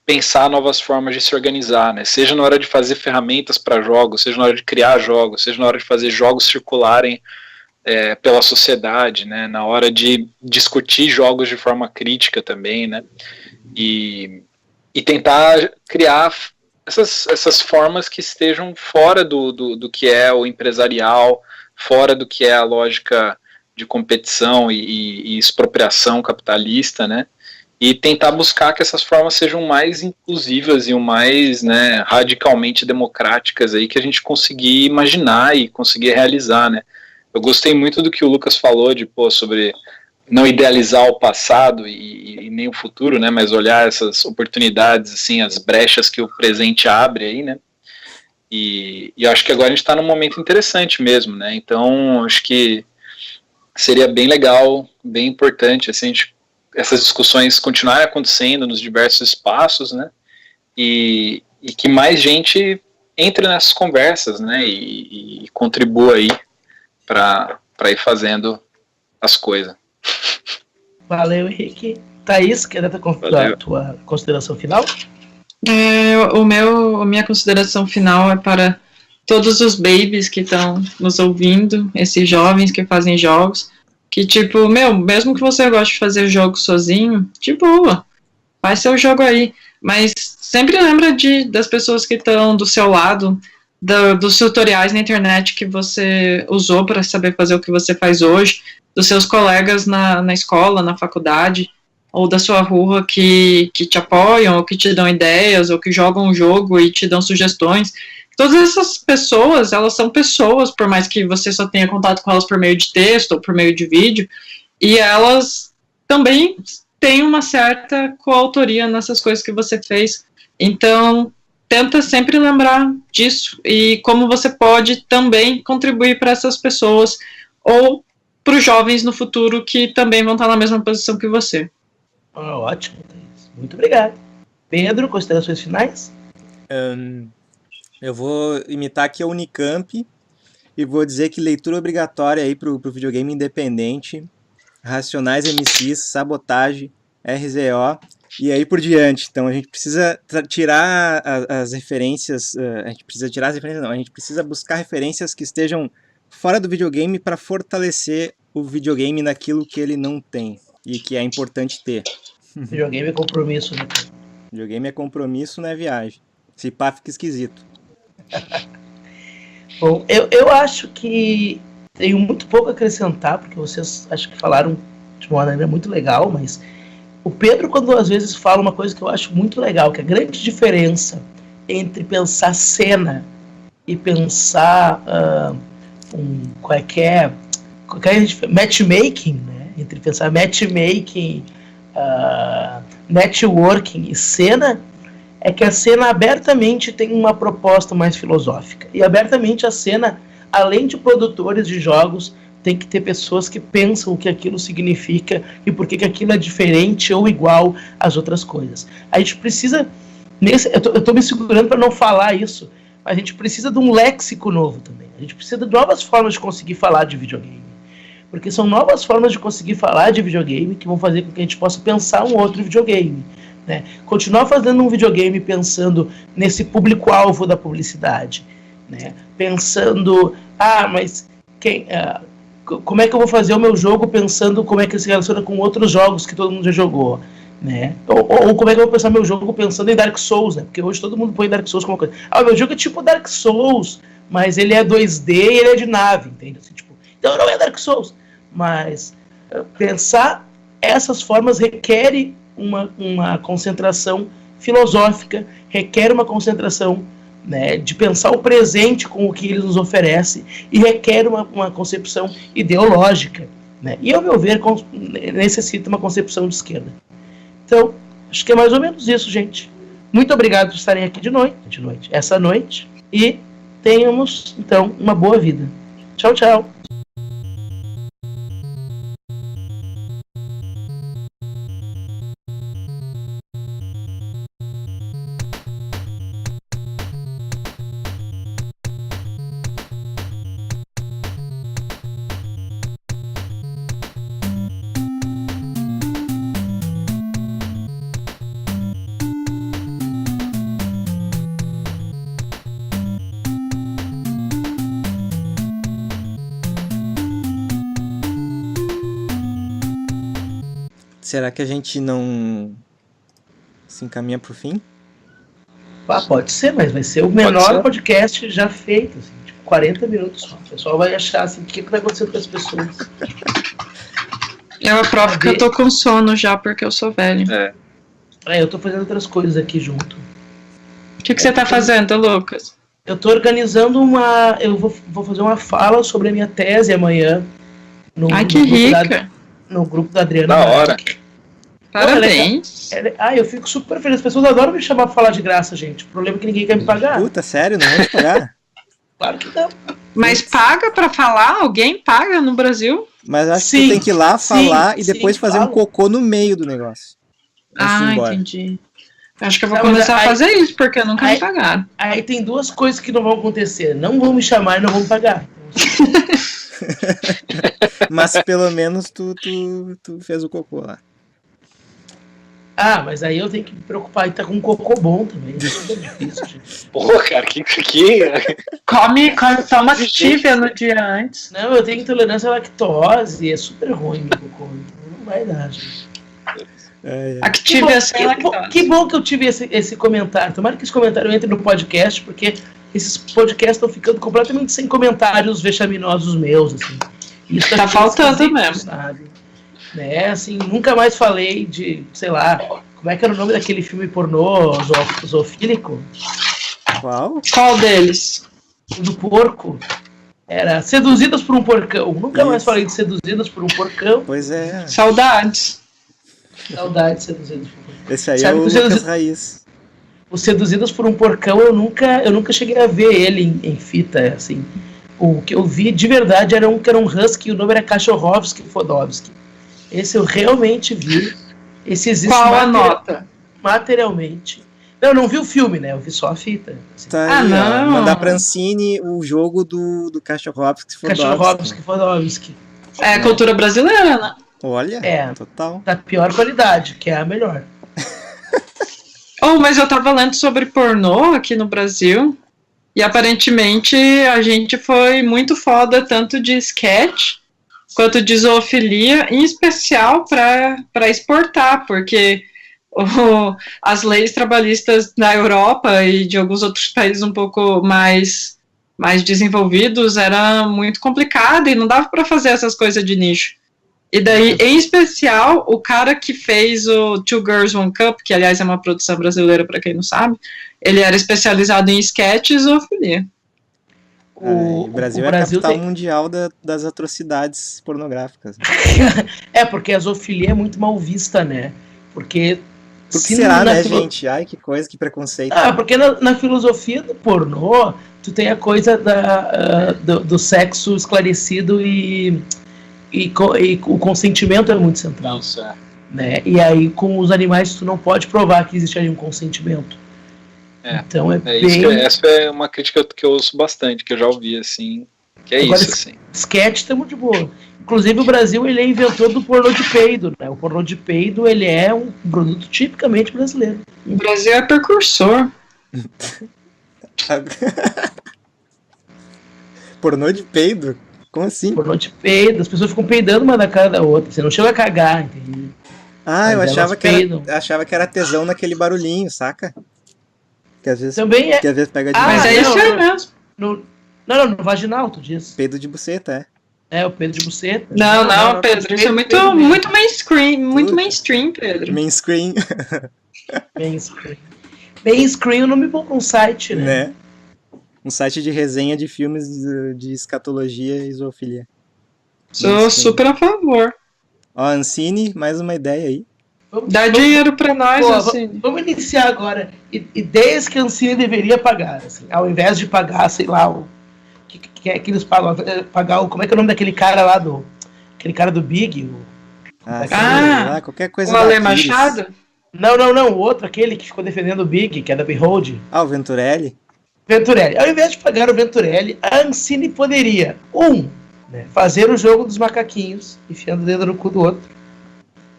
pensar novas formas de se organizar, né, seja na hora de fazer ferramentas para jogos, seja na hora de criar jogos, seja na hora de fazer jogos circularem pela sociedade, né, na hora de discutir jogos de forma crítica também, né, e tentar criar essas formas que estejam fora do que é o empresarial, fora do que é a lógica de competição e expropriação capitalista, né, e tentar buscar que essas formas sejam mais inclusivas e o mais, né, radicalmente democráticas aí que a gente conseguir imaginar e conseguir realizar, né. Eu gostei muito do que o Lucas falou sobre não idealizar o passado e nem o futuro, né, mas olhar essas oportunidades, assim, as brechas que o presente abre aí, né, e eu acho que agora a gente está num momento interessante mesmo, né, então acho que seria bem legal, bem importante, assim, essas discussões continuarem acontecendo nos diversos espaços, né, e que mais gente entre nessas conversas, né, e contribua aí para ir fazendo as coisas. Valeu, Henrique. Thaís, quer dar a tua consideração final? A minha consideração final é para todos os babies que estão nos ouvindo, esses jovens que fazem jogos, que tipo, mesmo que você goste de fazer jogo sozinho, de boa, faz seu jogo aí, mas sempre lembra das pessoas que estão do seu lado, dos tutoriais na internet que você usou para saber fazer o que você faz hoje, dos seus colegas na escola, na faculdade, ou da sua rua que te apoiam, ou que te dão ideias, ou que jogam um jogo e te dão sugestões. Todas essas pessoas, elas são pessoas, por mais que você só tenha contato com elas por meio de texto ou por meio de vídeo, e elas também têm uma certa coautoria nessas coisas que você fez. Então, tenta sempre lembrar disso e como você pode também contribuir para essas pessoas ou para os jovens no futuro que também vão estar na mesma posição que você. Ótimo, muito obrigado. Pedro, considerações finais? Eu vou imitar aqui a Unicamp e vou dizer que leitura obrigatória aí pro videogame independente, Racionais MCs, Sabotagem, RZO e aí por diante. Então a gente precisa tirar as referências, a gente precisa buscar referências que estejam fora do videogame para fortalecer o videogame naquilo que ele não tem e que é importante ter. Videogame é compromisso, né? Videogame é compromisso, não é viagem. Se pá, fica esquisito. Bom, eu acho que tenho muito pouco a acrescentar, porque vocês acho que falaram de uma maneira muito legal, mas o Pedro, quando às vezes fala uma coisa que eu acho muito legal, que a grande diferença entre pensar cena e pensar qualquer matchmaking, né? Entre pensar matchmaking networking e cena, é que a cena abertamente tem uma proposta mais filosófica. E abertamente a cena, além de produtores de jogos, tem que ter pessoas que pensam o que aquilo significa e por que aquilo é diferente ou igual às outras coisas. A gente precisa... eu tô me segurando para não falar isso, mas a gente precisa de um léxico novo também. A gente precisa de novas formas de conseguir falar de videogame. Porque são novas formas de conseguir falar de videogame que vão fazer com que a gente possa pensar um outro videogame. Né? Continuar fazendo um videogame pensando nesse público-alvo da publicidade. Né? Pensando, mas como é que eu vou fazer o meu jogo pensando como é que ele se relaciona com outros jogos que todo mundo já jogou. Né? Ou como é que eu vou pensar meu jogo pensando em Dark Souls, né? Porque hoje todo mundo põe Dark Souls como uma coisa. O meu jogo é tipo Dark Souls, mas ele é 2D e ele é de nave, entende? Assim, tipo, então não é Dark Souls. Mas pensar essas formas requer uma concentração filosófica, requer uma concentração, né, de pensar o presente com o que ele nos oferece e requer uma concepção ideológica. Né? E, ao meu ver, necessita uma concepção de esquerda. Então, acho que é mais ou menos isso, gente. Muito obrigado por estarem aqui essa noite, e tenhamos, então, uma boa vida. Tchau, tchau. Será que a gente não se encaminha pro fim? Pode ser, mas vai ser o menor podcast já feito, assim, tipo 40 minutos só. O pessoal vai achar assim, o que vai acontecer com as pessoas? Eu aprovo que eu tô com sono já, porque eu sou velho. Eu tô fazendo outras coisas aqui junto. O que você tá fazendo, Lucas? Eu tô organizando eu vou fazer uma fala sobre a minha tese amanhã. Que rica! No grupo da Adriana. Da hora. Parabéns. Eu fico super feliz. As pessoas adoram me chamar pra falar de graça, gente. O problema é que ninguém quer me pagar. Puta, sério? Não vou te pagar? Claro que não. Mas paga pra falar? Alguém paga no Brasil? Mas acho que tu tem que ir lá falar e depois fazer um cocô no meio do negócio. Entendi. Acho que eu vou começar a fazer isso, porque eu nunca me pagaram. Aí tem duas coisas que não vão acontecer. Não vão me chamar e não vão me pagar. Mas pelo menos tu fez o cocô lá. Mas aí eu tenho que me preocupar em estar com um cocô bom também. Isso é difícil, gente. Pô, cara, que... Toma Activia no dia antes. Não, eu tenho intolerância à lactose. É super ruim meu cocô. Então não vai dar, gente. Activia sem lactose. Que bom que eu tive esse comentário. Tomara que esse comentário entre no podcast, porque esses podcasts estão ficando completamente sem comentários vexaminosos meus, assim. Isso tá faltando mesmo. Sabe? Né? Assim, nunca mais falei de, sei lá, como é que era o nome daquele filme pornô zoofílico? Qual deles? O do porco. Era Seduzidas por um Porcão. Nunca mais falei de Seduzidas por um Porcão. Pois é. Saudades. Saudades de Seduzidas por um Porcão. Esse aí é o Lucas Raiz. O Seduzidas por um Porcão, eu nunca cheguei a ver ele em fita, assim. O que eu vi de verdade era um husky, o nome era Cachorrovski Fodovski. Esse eu realmente vi. Esse existe. Qual a nota? Materialmente. Não vi o filme, né? Eu vi só a fita. Assim. Tá aí, não. Mandar pra Ancine o jogo do Cachorrovski Fodovski. Cachorrovski Fodovski. É cultura brasileira, né? Olha, total. Da pior qualidade, que é a melhor. Mas eu tava lendo sobre pornô aqui no Brasil, e aparentemente a gente foi muito foda, tanto de sketch quanto de zoofilia, em especial para exportar, porque as leis trabalhistas na Europa e de alguns outros países um pouco mais desenvolvidos era muito complicada e não dava para fazer essas coisas de nicho. E daí, em especial, o cara que fez o Two Girls, One Cup, que aliás é uma produção brasileira para quem não sabe, ele era especializado em sketch e zoofilia. O Brasil é a capital mundial das atrocidades pornográficas. Porque a zoofilia é muito mal vista, né? Porque Por que será, né, gente? Ai, que coisa, que preconceito. Porque na filosofia do pornô, tu tem a coisa do sexo esclarecido e o consentimento é muito central. Isso, né? E aí, com os animais, tu não pode provar que existe ali um consentimento. Então essa é uma crítica que eu ouço bastante, que eu já ouvi, assim, que é agora, isso, assim. Sketch tá muito de boa. Inclusive, o Brasil, ele é inventor do pornô de peido, né? O pornô de peido, ele é um produto tipicamente brasileiro. O Brasil é precursor. Pornô de peido? Como assim? Pornô de peido, as pessoas ficam peidando uma da cara da outra. Você não chega a cagar, entendeu? Eu achava que era tesão naquele barulhinho, saca? Que às vezes, também é. Que às vezes pega demais. Mas é isso mesmo. No vaginal, tu diz. Peido de buceta, o peido de buceta. Não, Pedro, isso é muito mainstream, muito mainstream, Pedro. Mainstream. Mainstream é um nome bom pra um site, né? Um site de resenha de filmes de escatologia e zoofilia. Sou super a favor. Ancine, mais uma ideia aí. Dá dinheiro pra nós, Ancine. Vamos iniciar agora. Ideias que a Ancine deveria pagar. Assim, ao invés de pagar, sei lá, o que é que eles pagam? Pagar como é que é o nome daquele cara lá aquele cara do Big? Qualquer coisa. O Ale Machado? Não, o outro, aquele que ficou defendendo o Big, que é da Behold. O Venturelli. Ao invés de pagar o Venturelli, a Ancine poderia, fazer o jogo dos macaquinhos, enfiando o dedo no cu do outro.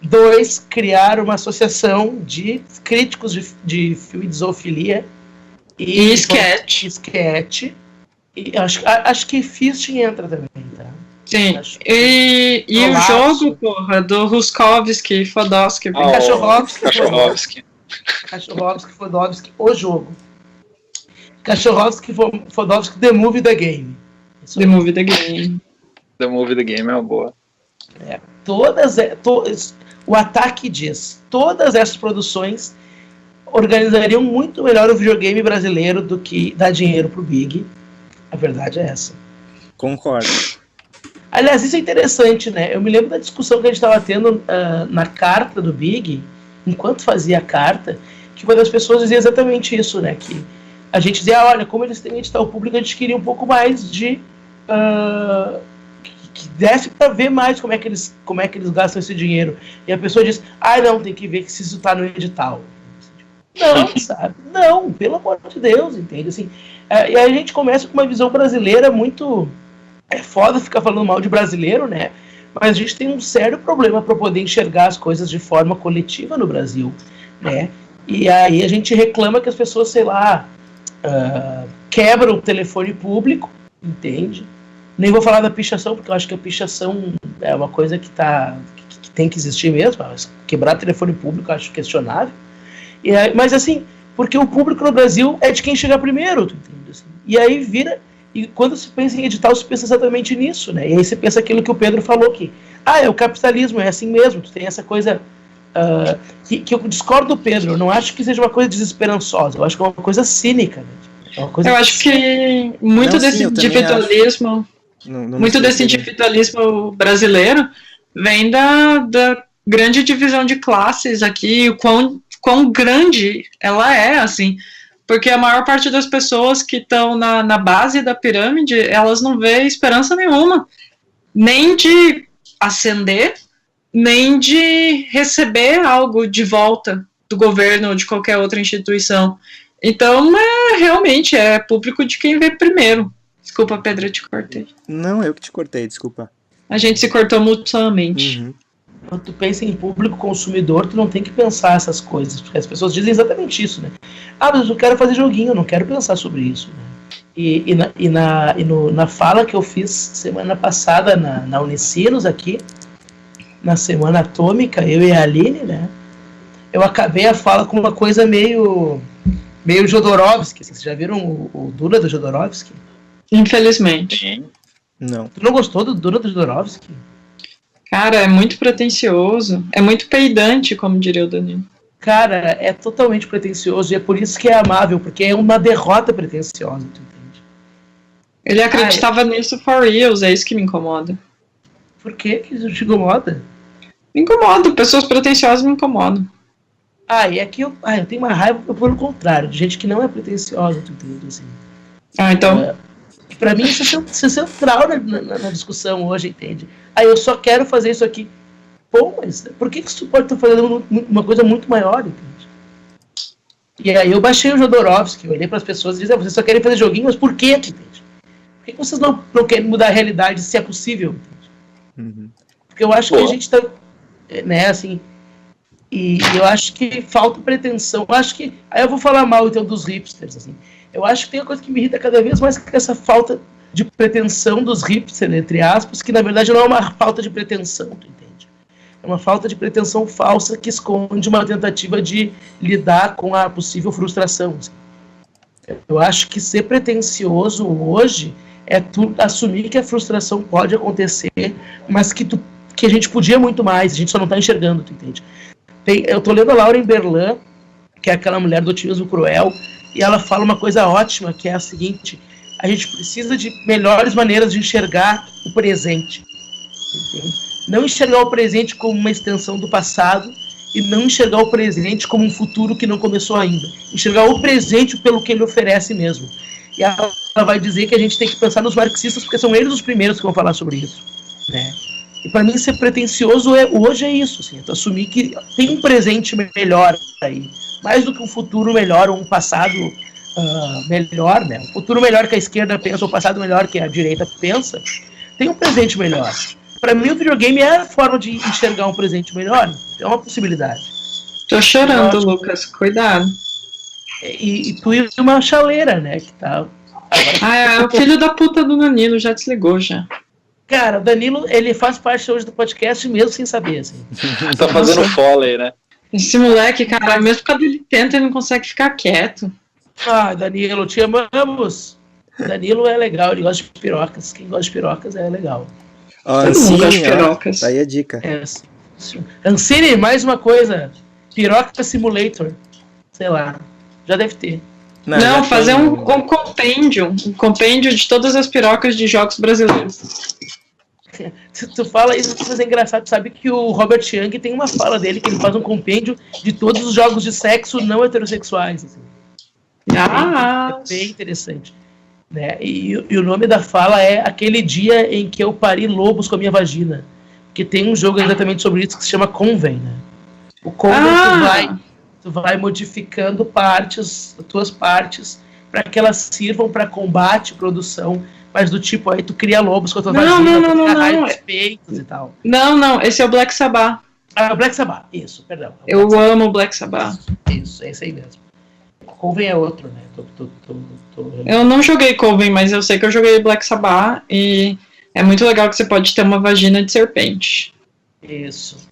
2, criar uma associação de críticos de filme de zoofilia e sketch. E acho que Fisting entra também, tá? Sim. E o jogo, porra, do Ruskovski, Fodosky. Cachorrovski, Fodosky, o jogo. Cachorrovski, Fodosky, The Movie The Game. The Movie The Game. The Movie The Game é uma boa. O Ataque diz, todas essas produções organizariam muito melhor o videogame brasileiro do que dar dinheiro pro Big. A verdade é essa. Concordo. Aliás, isso é interessante, né? Eu me lembro da discussão que a gente estava tendo na carta do Big, enquanto fazia a carta, que uma das pessoas dizia exatamente isso, né? Que a gente dizia, olha, como eles têm edital público, a gente queria um pouco mais de... que desse para ver mais como é que eles gastam esse dinheiro. E a pessoa diz, não, tem que ver que se isso tá no edital. Não, sabe? Não, pelo amor de Deus, entende? Assim, e aí a gente começa com uma visão brasileira muito... É foda ficar falando mal de brasileiro, né? Mas a gente tem um sério problema para poder enxergar as coisas de forma coletiva no Brasil, né? E aí a gente reclama que as pessoas, sei lá, quebram o telefone público, entende? Nem vou falar da pichação, porque eu acho que a pichação é uma coisa que tem que existir mesmo. Quebrar telefone público eu acho questionável. Mas assim, porque o público no Brasil é de quem chegar primeiro, tu entende? Assim, e aí vira... E quando se pensa em edital, se pensa exatamente nisso, né? E aí você pensa aquilo que o Pedro falou aqui. É o capitalismo, é assim mesmo. Tu tem essa coisa que eu discordo do Pedro. Eu não acho que seja uma coisa desesperançosa. Eu acho que é uma coisa cínica. Né? É uma coisa eu acho que muito desse individualismo... Muito desse individualismo brasileiro vem da grande divisão de classes aqui, o quão grande ela é, assim... Porque a maior parte das pessoas que estão na base da pirâmide, elas não vê esperança nenhuma. Nem de ascender, nem de receber algo de volta do governo ou de qualquer outra instituição. Então, realmente, é público de quem vê primeiro. Desculpa, Pedro, eu te cortei. Não, eu que te cortei, desculpa. A gente se cortou mutuamente. Uhum. Quando tu pensa em público consumidor, tu não tem que pensar essas coisas, porque as pessoas dizem exatamente isso, né? Mas eu quero fazer joguinho, eu não quero pensar sobre isso. Né? Na fala que eu fiz semana passada na Unicinos aqui, na Semana Atômica, eu e a Aline, né? Eu acabei a fala com uma coisa meio Jodorowsky. Vocês já viram o Duna do Jodorowsky? Infelizmente. Não. Tu não gostou do Duna do Jodorowsky? Cara, é muito pretensioso. É muito peidante, como diria o Danilo. Cara, é totalmente pretensioso. E é por isso que é amável, porque é uma derrota pretensiosa, tu entende? Ele acreditava nisso for reals, é isso que me incomoda. Por que isso te incomoda? Me incomoda, pessoas pretensiosas me incomodam. E aqui eu tenho uma raiva pelo contrário, de gente que não é pretensiosa, tu entende? Assim. Então. Pra mim isso é central na discussão hoje, entende? Eu só quero fazer isso aqui. Pô, mas por que tu pode estar fazendo uma coisa muito maior, entende? E aí eu baixei o Jodorowsky, eu olhei para as pessoas e disse, vocês só querem fazer joguinho, mas por quê, entende? Por que vocês não querem mudar a realidade se é possível, entende? Uhum. Porque eu acho que a gente tá, né, assim, e eu acho que falta pretensão. Eu acho que, aí eu vou falar mal então dos hipsters, assim. Eu acho que tem uma coisa que me irrita cada vez mais, que é essa falta de pretensão dos hipsters, entre aspas, que na verdade não é uma falta de pretensão, tu entende? É uma falta de pretensão falsa que esconde uma tentativa de lidar com a possível frustração. Assim. Eu acho que ser pretencioso hoje é tu assumir que a frustração pode acontecer, mas que a gente podia muito mais, a gente só não está enxergando, tu entende? Eu tô lendo a Lauren Berlan, que é aquela mulher do otimismo cruel, e ela fala uma coisa ótima, que é a seguinte: a gente precisa de melhores maneiras de enxergar o presente, entende? Não enxergar o presente como uma extensão do passado e não enxergar o presente como um futuro que não começou ainda. Enxergar o presente pelo que ele oferece mesmo. E ela vai dizer que a gente tem que pensar nos marxistas, porque são eles os primeiros que vão falar sobre isso, né? E para mim ser pretencioso hoje é isso, assim, é assumir que tem um presente melhor aí, mais do que um futuro melhor ou um passado melhor, né? Um futuro melhor que a esquerda pensa, ou um passado melhor que a direita pensa, tem um presente melhor. Para mim, o videogame é a forma de enxergar um presente melhor. É uma possibilidade. Tô chorando, Lucas. Cuidado. E tu é uma chaleira, né? Que tá... É o filho da puta do Danilo. Já desligou, já. Cara, o Danilo, ele faz parte hoje do podcast mesmo sem saber, assim. Tá fazendo foley, né? Esse moleque, cara, mesmo quando ele tenta, ele não consegue ficar quieto. Danilo, te amamos. Danilo é legal, ele gosta de pirocas. Quem gosta de pirocas é legal. Ancine, tá aí a dica. Ancine, mais uma coisa. Piroca Simulator. Sei lá. Já deve ter. Não, fazer um compêndio. Um compêndio de todas as pirocas de jogos brasileiros. Tu fala isso, mas é engraçado. Tu sabe que o Robert Young tem uma fala dele que ele faz um compêndio de todos os jogos de sexo não heterossexuais. Assim. É bem interessante. Né? E o nome da fala é Aquele Dia em que eu pari lobos com a minha vagina. Porque tem um jogo exatamente sobre isso que se chama Convent, né? O Convent tu vai modificando tuas partes para que elas sirvam para combate, produção, mas do tipo aí tu cria lobos com a tua vagina, não. peitos e tal. Não, esse é o Black Sabbath. Black Sabbath, isso, perdão. Eu amo o Black Sabbath. Isso, é esse aí mesmo. Coven é outro, né? Eu não joguei Coven, mas eu sei que eu joguei Black Sabbath e é muito legal que você pode ter uma vagina de serpente. Isso.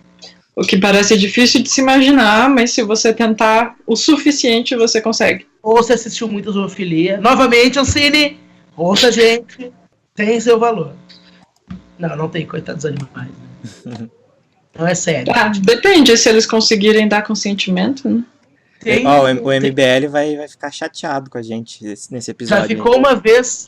O que parece difícil de se imaginar, mas se você tentar o suficiente, você consegue. Ou você assistiu muito Zoofilia. Novamente, Ancine, ouça, gente, tem seu valor. Não tem, coitados dos animais. Né? Não é sério. Depende, se eles conseguirem dar consentimento, né? O MBL vai ficar chateado com a gente nesse episódio. Já ficou uma vez